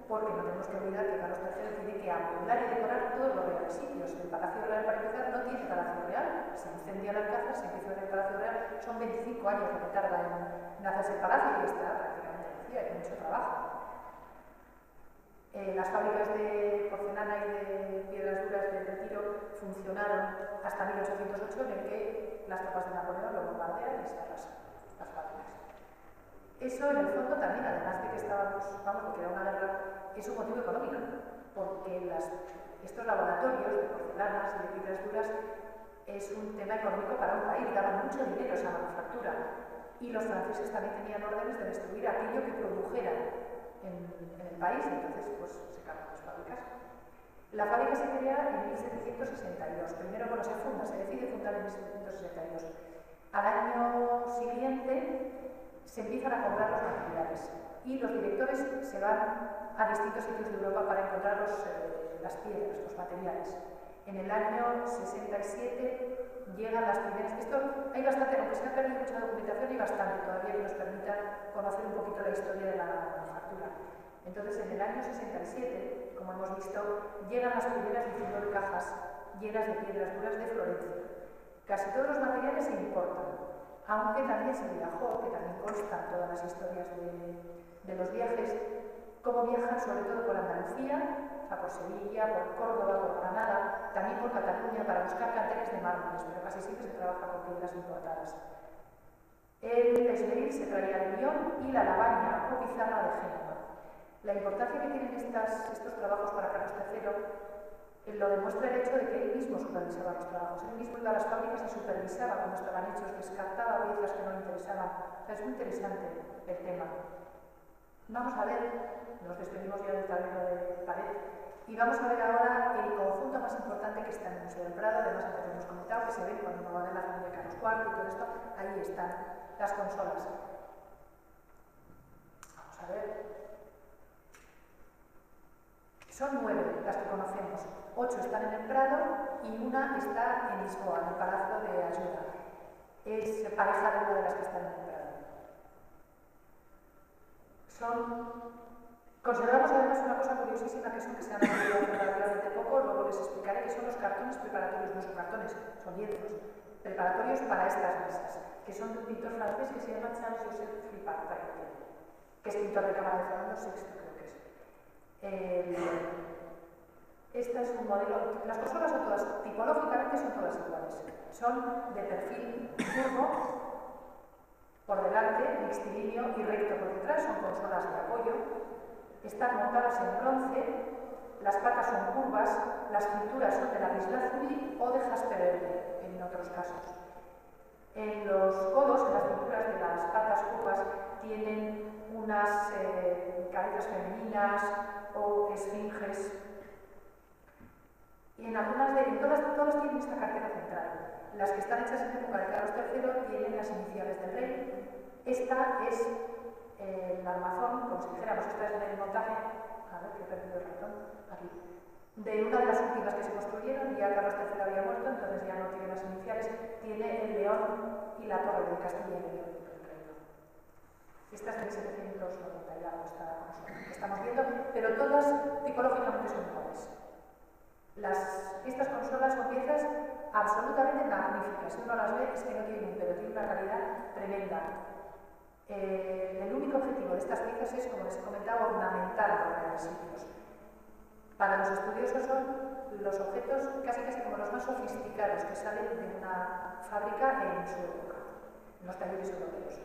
porque no tenemos que olvidar que Carlos III tiene que amueblar y decorar todos los reales sitios. El Palacio Real, para empezar, no tiene Palacio Real, se incendia el Alcázar, se empieza en el Palacio Real, son 25 años lo que tarda en hacerse el palacio y está prácticamente vacío, hay mucho trabajo. Las fábricas de porcelana y de piedras duras de Retiro funcionaron hasta 1808, en el que las tropas de Napoleón lo bombardean y se arrasan las fábricas. Eso, en el fondo, también, además de que porque era una guerra, es un motivo económico, porque estos laboratorios de porcelanas y de piedras duras es un tema económico para un país, daban mucho dinero esa manufactura, y los franceses también tenían órdenes de destruir aquello que produjeran en el país, entonces pues se cargan las fábricas. La fábrica se crea en 1762, primero se decide fundar en 1762. Al año siguiente se empiezan a comprar los materiales y los directores se van a distintos sitios de Europa para encontrar las piedras, los materiales. En el año 67 llegan las primeras... Esto hay bastante, aunque se ha perdido mucha documentación, hay bastante todavía que nos permita conocer un poquito la historia de la manufactura. Entonces, en el año 67, como hemos visto, llegan las primeras 19 cajas llenas de piedras duras de Florencia. Casi todos los materiales se importan, aunque también se viajó, que también constan todas las historias de los viajes, cómo viajan sobre todo por Andalucía, o sea, por Sevilla, por Córdoba, por Granada, también por Cataluña, para buscar canteres de mármoles, pero casi siempre se trabaja con piedras importadas. El esmeril se traía de Lyon y la labaña o pizarra de Génova. La importancia que tienen estos trabajos para Carlos III lo demuestra el hecho de que él mismo supervisaba los trabajos. Él mismo iba a las fábricas y supervisaba cómo estaban hechos, descartaba piezas que no le interesaban. O sea, es muy interesante el tema. Vamos a ver, nos despedimos ya del tablero de pared, y vamos a ver ahora el conjunto más importante que está en el Museo del Prado. Además, antes hemos comentado que se ve cuando uno va a ver la familia de Carlos IV y todo esto, ahí están las consolas. Vamos a ver. Son 9 las que conocemos, 8 están en el Prado y una está en Lisboa, en el Palacio de Ayuda. Es pareja de una de las que están en el Prado. Son Conservamos además una cosa curiosísima que se han aprendido relativamente poco, luego les explicaré que son los cartones preparatorios, no son cartones, son lienzos preparatorios para estas mesas, que son de un pintor francés que se llama Charles-Joseph Frippart, que es pintor de cámara de Fernando VI, creo que es. Esta es un modelo, las consolas son todas, tipológicamente son todas iguales, son de perfil curvo por delante, mixtilíneo y recto por detrás, son consolas de apoyo, están montadas en bronce, las patas son curvas, las pinturas son de lapislázuli o de jaspe verde, en otros casos. En los codos, en las pinturas de las patas curvas, tienen unas cabezas femeninas o esfinges. Y en algunas de todas tienen esta cartera central. Las que están hechas en época de Carlos III tienen las iniciales del rey. Esta es el armazón, como si dijéramos, esta es el montaje, a ver que he perdido el ratón, aquí, de una de las últimas que se construyeron, ya Carlos III había muerto, entonces ya no tiene las iniciales, tiene el león y la torre de Castilla y León. Esta es de 1790 y algo esta consola que estamos viendo, pero todas tipológicamente son iguales. Estas consolas son piezas absolutamente magníficas. Si uno las ve es que no tienen, pero tiene una calidad tremenda. El único objetivo de estas piezas es, como les he comentado, ornamentar los grandes sitios. Para los estudiosos son los objetos casi como los más sofisticados que salen de una fábrica en su época, en los talleres europeos.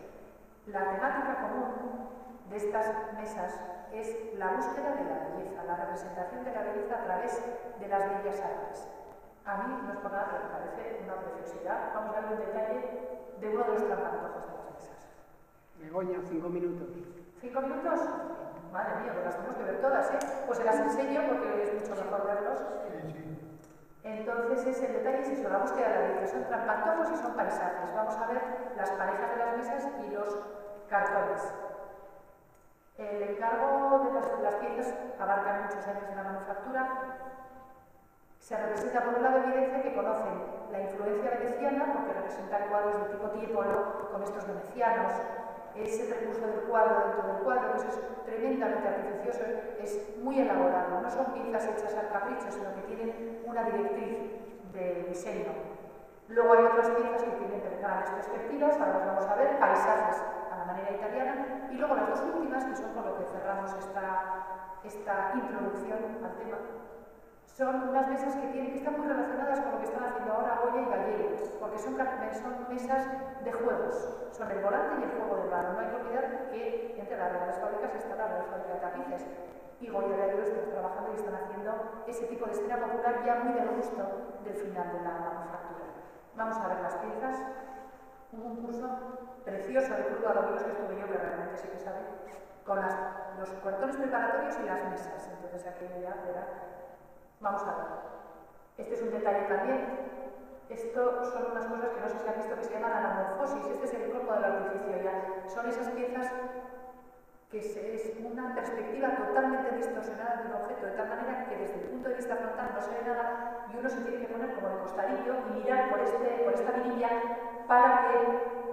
La temática común de estas mesas es la búsqueda de la belleza, la representación de la belleza a través de las bellas artes. A mí no es por nada, pero me parece una preciosidad. Vamos a ver un detalle de uno de los trampantojos de las mesas. Begoña, 5 minutos. ¿5 minutos? Madre mía, pues las tenemos que ver todas, ¿eh? Pues se las enseño porque es mucho mejor verlos. Sí. Entonces, el detalle es eso, la búsqueda de la belleza. Son trampantojos y son paisajes. Vamos a ver las parejas de las mesas y los cartones. El encargo de las piezas abarca muchos años en la manufactura. Se representa por un lado evidencia que conocen la influencia veneciana, porque representan cuadros de tipo tiepolo con estos venecianos, ese recurso del cuadro dentro del cuadro, que eso es tremendamente artificioso, es muy elaborado, no son piezas hechas al capricho, sino que tienen una directriz de diseño. Luego hay otras piezas que tienen grandes perspectivas, ahora las vamos a ver, paisajes a la manera italiana, y luego las dos últimas, que son con lo que cerramos esta introducción al tema, son unas mesas que están muy relacionadas con lo que están haciendo ahora Goya y Gallego, porque son mesas de juegos, son el volante y el juego de mano. No hay que olvidar que entre las grandes fábricas está la Real Fábrica de Tapices, y Goya y Gallego están trabajando y están haciendo ese tipo de escena popular ya muy del gusto del final de la manufactura. Vamos a ver las piezas. Hubo un curso precioso de Cruz a Dominos que estuve yo, que realmente sí que sabe, con los cartones preparatorios y las mesas. Entonces aquí ya verá. Vamos a ver. Este es un detalle también. Esto son unas cosas que no sé si han visto que se llaman anamorfosis. Este es el cuerpo del artificio ya. Son esas piezas que es una perspectiva totalmente distorsionada de un objeto, de tal manera que desde el punto de vista frontal no se ve nada y uno se tiene que poner como de costadillo y mirar por esta mirilla para que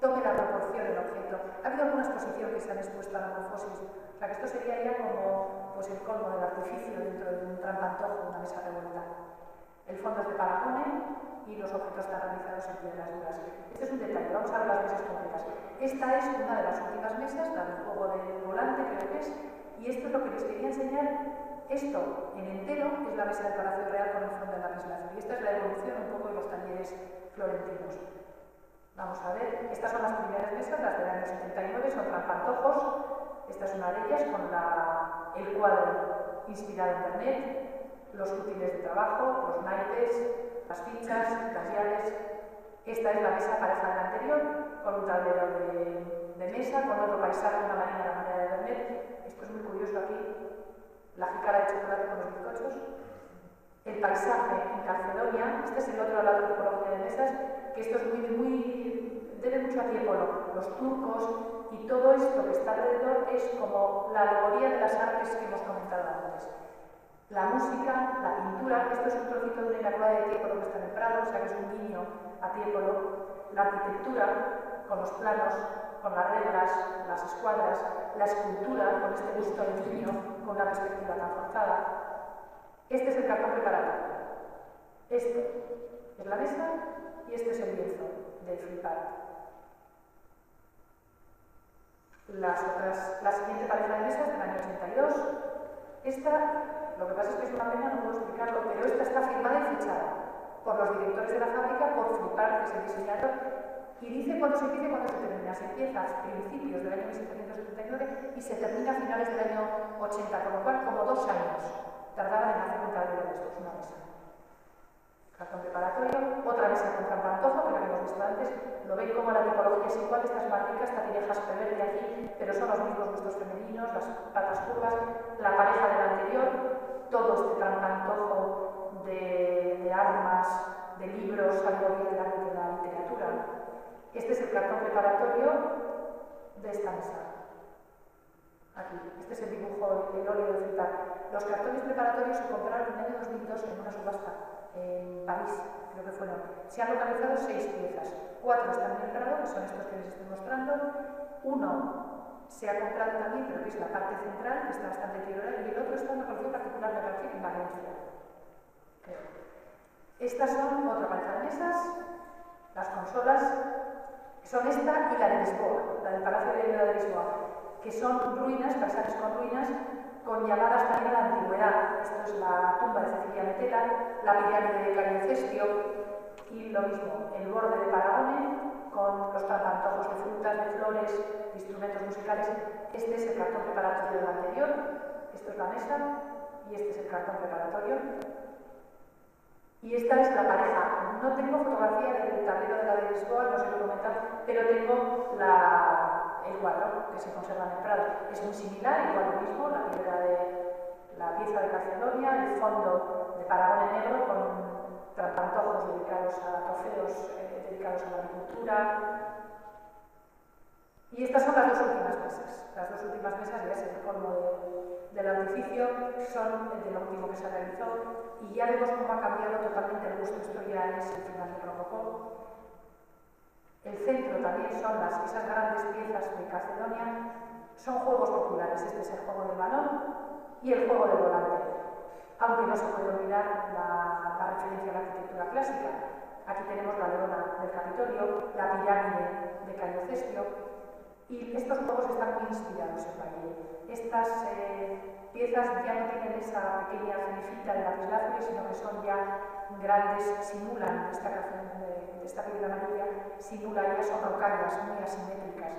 tome la proporción del objeto. Ha habido alguna exposición que se han expuesto a anamorfosis. O sea que esto sería ya como pues, el colmo del artificio dentro de un trampantojo, una mesa revuelta. El fondo es de Paragone y los objetos están realizados en piedras duras. Este es un detalle, vamos a ver las mesas completas. Esta es una de las últimas mesas, la del juego del volante creo que es, y esto es lo que les quería enseñar. Esto en entero es la mesa del Palacio Real con el fondo de lapislázuli. Y esta es la evolución un poco de los talleres florentinos. Vamos a ver, estas son las primeras mesas, las del año 79, son trampantojos. Esta es una de ellas con el cuadro inspirado en Vernet, los útiles de trabajo, los naipes, las fichas, las llaves. Esta es la mesa pareja de la anterior, con un tablero de mesa, con otro paisaje, una marina de la manera de Vernet. Esto es muy curioso aquí, la jícara de chocolate con los bizcochos. El paisaje en Calcedonia, este es el otro lado de tipología de mesas, que esto es debe mucho a Tiepolo, los turcos y todo esto que está alrededor es como la alegoría de las artes que hemos comentado antes. La música, la pintura, esto es un trocito de una Inmaculada de Tiepolo que está en el Prado, o sea que es un guiño a Tiepolo. La arquitectura, con los planos, con las reglas, las escuadras, la escultura, con este gusto del niño, con una perspectiva tan forzada. Este es el cartón preparatorio. Este es la mesa y este es el lienzo del flipart. La siguiente pareja de mesas del año 82. Esta, lo que pasa es que es una pena, no puedo explicarlo, pero esta está firmada y fechada por los directores de la fábrica, por Flipart, que es el diseñador, y dice cuándo se empieza y cuándo se termina. Se empieza a principios del año 1779 y se termina a finales del año 80, con lo cual como 2 años tardaban en hacer un tablero de estos, una mesa. Cartón preparatorio, otra mesa con trampantojo, que lo hemos visto antes. Lo ven como la tipología es igual, esta es más rica, esta tiene jaspe verde aquí, pero son los mismos gustos femeninos, las patas curvas, la pareja del anterior, todo este trampantojo de armas, de libros, algo bien de la literatura. Este es el cartón preparatorio de esta mesa. Aquí, este es el dibujo, el óleo de Flipart. Los cartones preparatorios se compraron en el año 2002 en una subasta en París, creo que fueron. Se han localizado 6 piezas. 4 están en el Prado, que son estos que les estoy mostrando. 1 se ha comprado también, pero que es la parte central, que está bastante deteriorada, y el otro está en una colección particular de García en Valencia. Creo. Estas son otra pareja de mesas, las consolas, son esta y la de Lisboa, la del Palacio de Hierro de Lisboa, que son ruinas, paisajes con ruinas, con llamadas también a la antigüedad. Esto es la tumba de Cecilia Metela, la pirámide de Cayo Cestio y lo mismo, el borde de Paragone con los trampantojos de frutas, de flores, de instrumentos musicales. Este es el cartón preparatorio del anterior, esto es la mesa y este es el cartón preparatorio. Y esta es la pareja. No tengo fotografía del tablero de la de Lisboa, no se lo he comentado, pero tengo el cuadro que se conserva en el Prado. Es muy similar, igual lo mismo, la pieza de Calcedonia, el fondo de Paragone negro con trampantojos dedicados a trofeos, dedicados a la agricultura. Y estas son las 2 últimas mesas. Las 2 últimas mesas, ya es el colmo del artificio, son de lo último que se realizó. Y ya vemos cómo ha cambiado totalmente el gusto. Esto ya es el final del rococó. El centro también son esas grandes piezas de Calcedonia. Son juegos populares. Este es el juego del balón y el juego del volante. Aunque no se puede olvidar la referencia a la arquitectura clásica. Aquí tenemos la leona del Capitolio, la pirámide de Cayo Cestio. Y estos juegos están muy inspirados en Valle. Estas piezas ya no tienen esa pequeña cenefita de lapislázuli, sino que son ya grandes, simulan esta canción de esta película amarilla, simulan ya son rocallas muy asimétricas.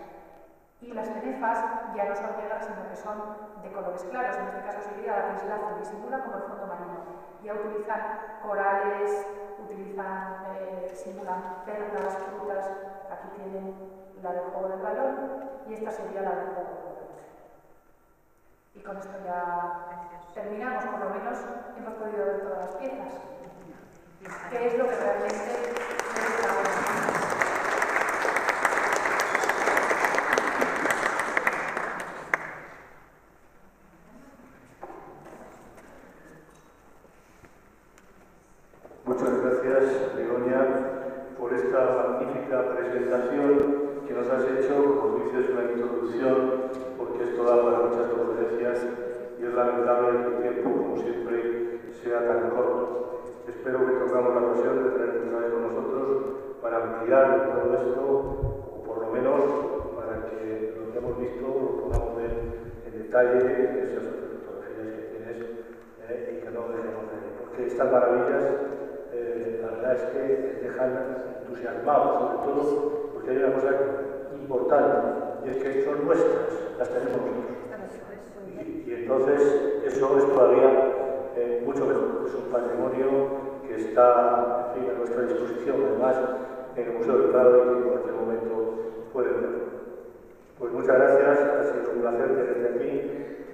Y las cenefas ya no son negras, sino que son de colores claros. En este caso sería lapislázuli, simula como el fondo marino. Ya utilizan corales, simulan perlas, frutas. Aquí tienen la del juego del balón y esta sería la del juego del volante. Y con esto ya terminamos, por lo menos hemos podido ver todas las piezas. ¿Qué es lo que realmente es la obra? Muchas gracias, Begoña, por esta magnífica presentación que nos has hecho. Como dices, una introducción, porque esto da para muchas conferencias y es lamentable que el tiempo, como siempre, sea tan corto. Espero que tengamos la ocasión de tenerte una vez con nosotros para ampliar todo esto, o por lo menos para que lo que hemos visto lo podamos ver en detalle en esas fotografías que tienes y que no dejemos de ver. Porque estas maravillas, la verdad es que te dejan entusiasmados, sobre todo porque hay una cosa importante, y es que son nuestras, las tenemos nosotros. Y entonces eso es todavía mucho mejor. Es un patrimonio que está, en fin, a nuestra disposición, además, en el Museo del Prado, y que en cualquier momento pueden verlo. Pues muchas gracias, ha sido un placer tenerte aquí.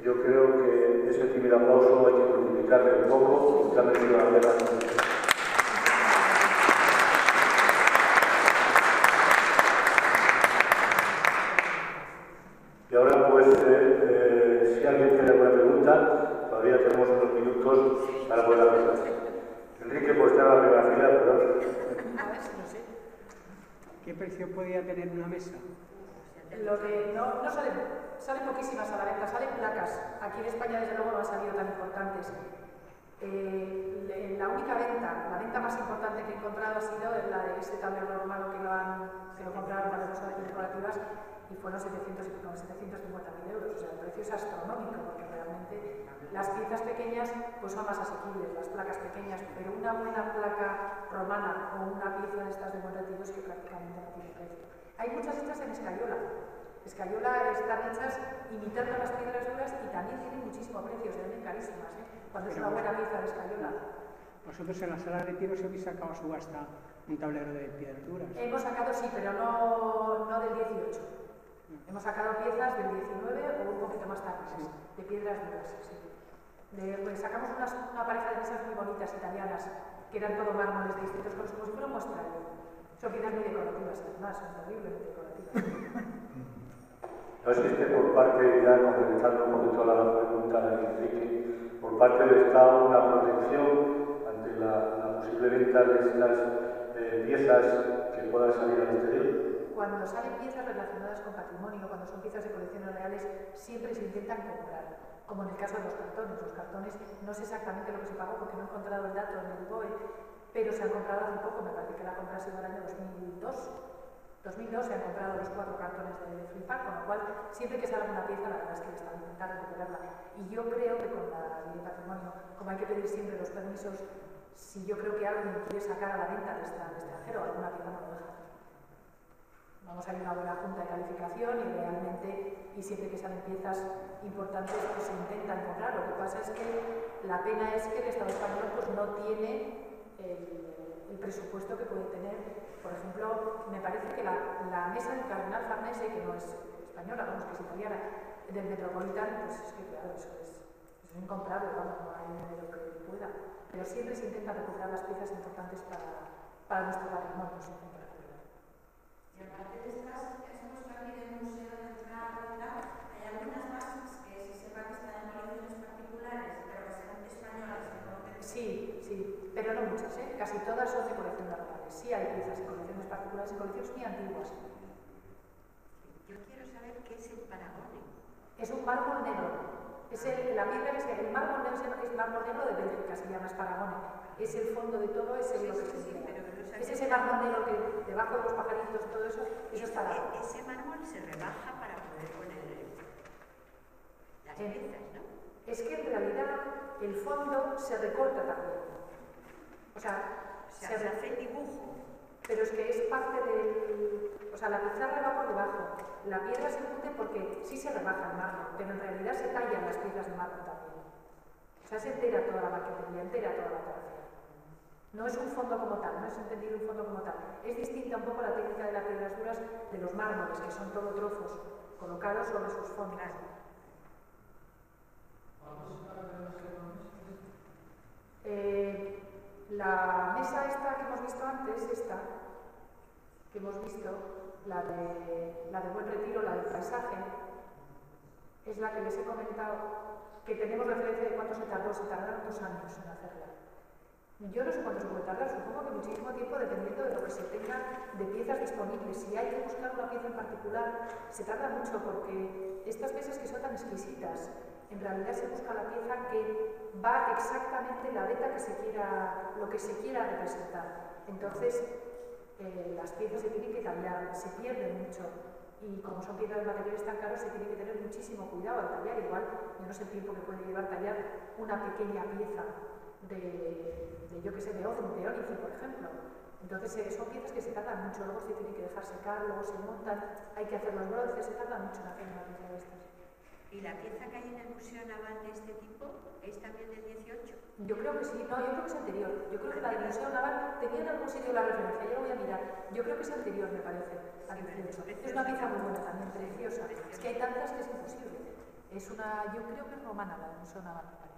Yo creo que ese tímido aplauso hay que multiplicarle un poco, que ha merecido la pena. Y ahora, pues, si alguien tiene alguna pregunta, todavía tenemos unos minutos para poder hacerla. Enrique, pues está en la primera fila, perdón. ¿Qué precio podría tener una mesa? Lo que no salen poquísimas a la venta, salen placas. Aquí en España, desde luego, no han salido tan importantes. La única venta, la venta más importante que he encontrado ha sido la de este tablero romano que lo compraron para las cosas decorativas y fueron 750.000 euros. O sea, el precio es astronómico porque realmente las piezas pequeñas pues son más asequibles, las placas pequeñas, pero una buena placa romana o una pieza de estas de buen retiro es que prácticamente no tiene precio. Hay muchas hechas en escayola. Escayola están hechas imitando las piedras duras y también tienen muchísimo precio, se venden carísimas, cuando es una buena pieza de escayola. Vosotros en la sala de tiros habéis sacado a subasta un tablero de piedras duras. Hemos sacado, sí, pero no del 18. Hemos sacado piezas del 19 o un poquito más tarde, sí, de piedras duras, sí. Pues sacamos una pareja de mesas muy bonitas italianas, que eran todo mármoles distintos, como si fuera un muestrario. Son piezas muy decorativas, además, son terriblemente decorativas. No existe por parte, ya complementando un poquito la pregunta de Enrique, por parte del Estado una protección ante la posible venta de estas piezas que puedan salir al exterior. Cuando salen piezas relacionadas con patrimonio, cuando son piezas de colecciones reales, siempre se intentan comprar, como en el caso de los cartones. Los cartones no sé exactamente lo que se pagó porque no he encontrado el dato en el BOE, pero se han comprado hace poco, me parece que la compra ha sido el año 2002. 2002 se han comprado los 4 cartones de Flipar, con lo cual siempre que salga una pieza la verdad es que está a intentar recuperarla. Y yo creo que con la ley de patrimonio, como hay que pedir siempre los permisos, si yo creo que alguien quiere sacar a la venta del extranjero alguna pieza no lo deja. Vamos a ir a una buena junta de calificación y realmente, y siempre que salen piezas importantes, pues se intentan comprar. Lo que pasa es que la pena es que el Estado español pues, no tiene el presupuesto que puede tener. Por ejemplo, me parece que la mesa del Cardenal Farnese, que no es española, vamos, que es italiana, del Metropolitan, pues es que claro, eso es incomparable, vamos, no hay dinero que pueda. Pero siempre se intenta recuperar las piezas importantes para nuestro patrimonio, se intenta recuperar. Y aparte de estas, hemos aquí del Museo de Nacional, hay algunas más que se sepa que están en colecciones particulares, pero que sean españolas. Sí, pero no muchas, casi todas son de colecciones reales. Sí hay piezas en colecciones particulares y colecciones muy antiguas. Yo quiero saber qué es el paragone. Es un mármol negro. Es la piedra que el mármol negro es mármol negro de Bélgica, se llama esparagone. Es el fondo de todo, es lo que se entiende. Es ese mármol negro que debajo de los pajaritos, todo eso, eso es paragone. Ese mármol se rebaja para poder poner las piezas, ¿no? Es que en realidad el fondo se recorta también. O sea, se hace el dibujo. Pero es que es parte del... O sea, la pizarra va por debajo. La piedra se funde porque sí se rebaja el mármol, pero en realidad se tallan las piezas de mármol también. O sea, se entera toda la marquetería, entera toda la operación. No es un fondo como tal, no es entendido un fondo como tal. Es distinta un poco la técnica de las piedras duras de los mármoles, que son todo trozos colocados sobre sus fondos. La mesa esta que hemos visto antes, esta que hemos visto, la de Buen Retiro, la del paisaje, es la que les he comentado, que tenemos referencia de cuánto se tardaron 2 años en hacerla. Yo no sé cuánto se puede tardar, supongo que muchísimo tiempo dependiendo de lo que se tenga de piezas disponibles. Si hay que buscar una pieza en particular, se tarda mucho porque estas mesas que son tan exquisitas, en realidad se busca la pieza que va exactamente la beta que se quiera, lo que se quiera representar. Entonces, las piezas se tienen que tallar, se pierden mucho. Y como son piezas de materiales tan caros, se tiene que tener muchísimo cuidado al tallar. Igual, yo no sé el tiempo que puede llevar tallar una pequeña pieza yo que sé, de ónice, por ejemplo. Entonces, son piezas que se tardan mucho, luego se tienen que dejar secar, luego se montan, hay que hacer los broches, se tarda mucho en hacer una pieza de estas. ¿Y la pieza que hay en el Museo Naval de este tipo es también del 18? Yo creo que sí, no, yo creo que es anterior. Yo creo que la del Museo Naval tenía en algún sitio la referencia, yo lo voy a mirar. Yo creo que es anterior, me parece, al 18. Es una pieza muy buena también, preciosa. Es que hay tantas que es imposible. Es una, yo creo que es romana la del Museo Naval, me parece.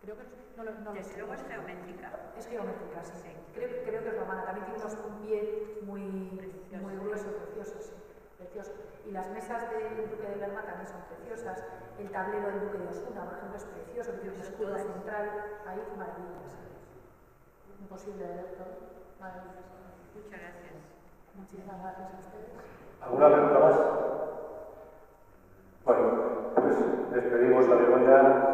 Creo que no lo Desde luego es geométrica. Es geométrica, sí. Creo que es romana. También tiene un pie muy grueso, precioso, sí. Precioso. Y las mesas del Duque de Lerma también son preciosas. El tablero del Duque de Osuna, por ejemplo, es precioso, tiene un escudo central. Ahí, maravillas. Imposible de ver todo. Maravillas. Muchas gracias. Muchísimas gracias a ustedes. ¿Alguna pregunta más? Europea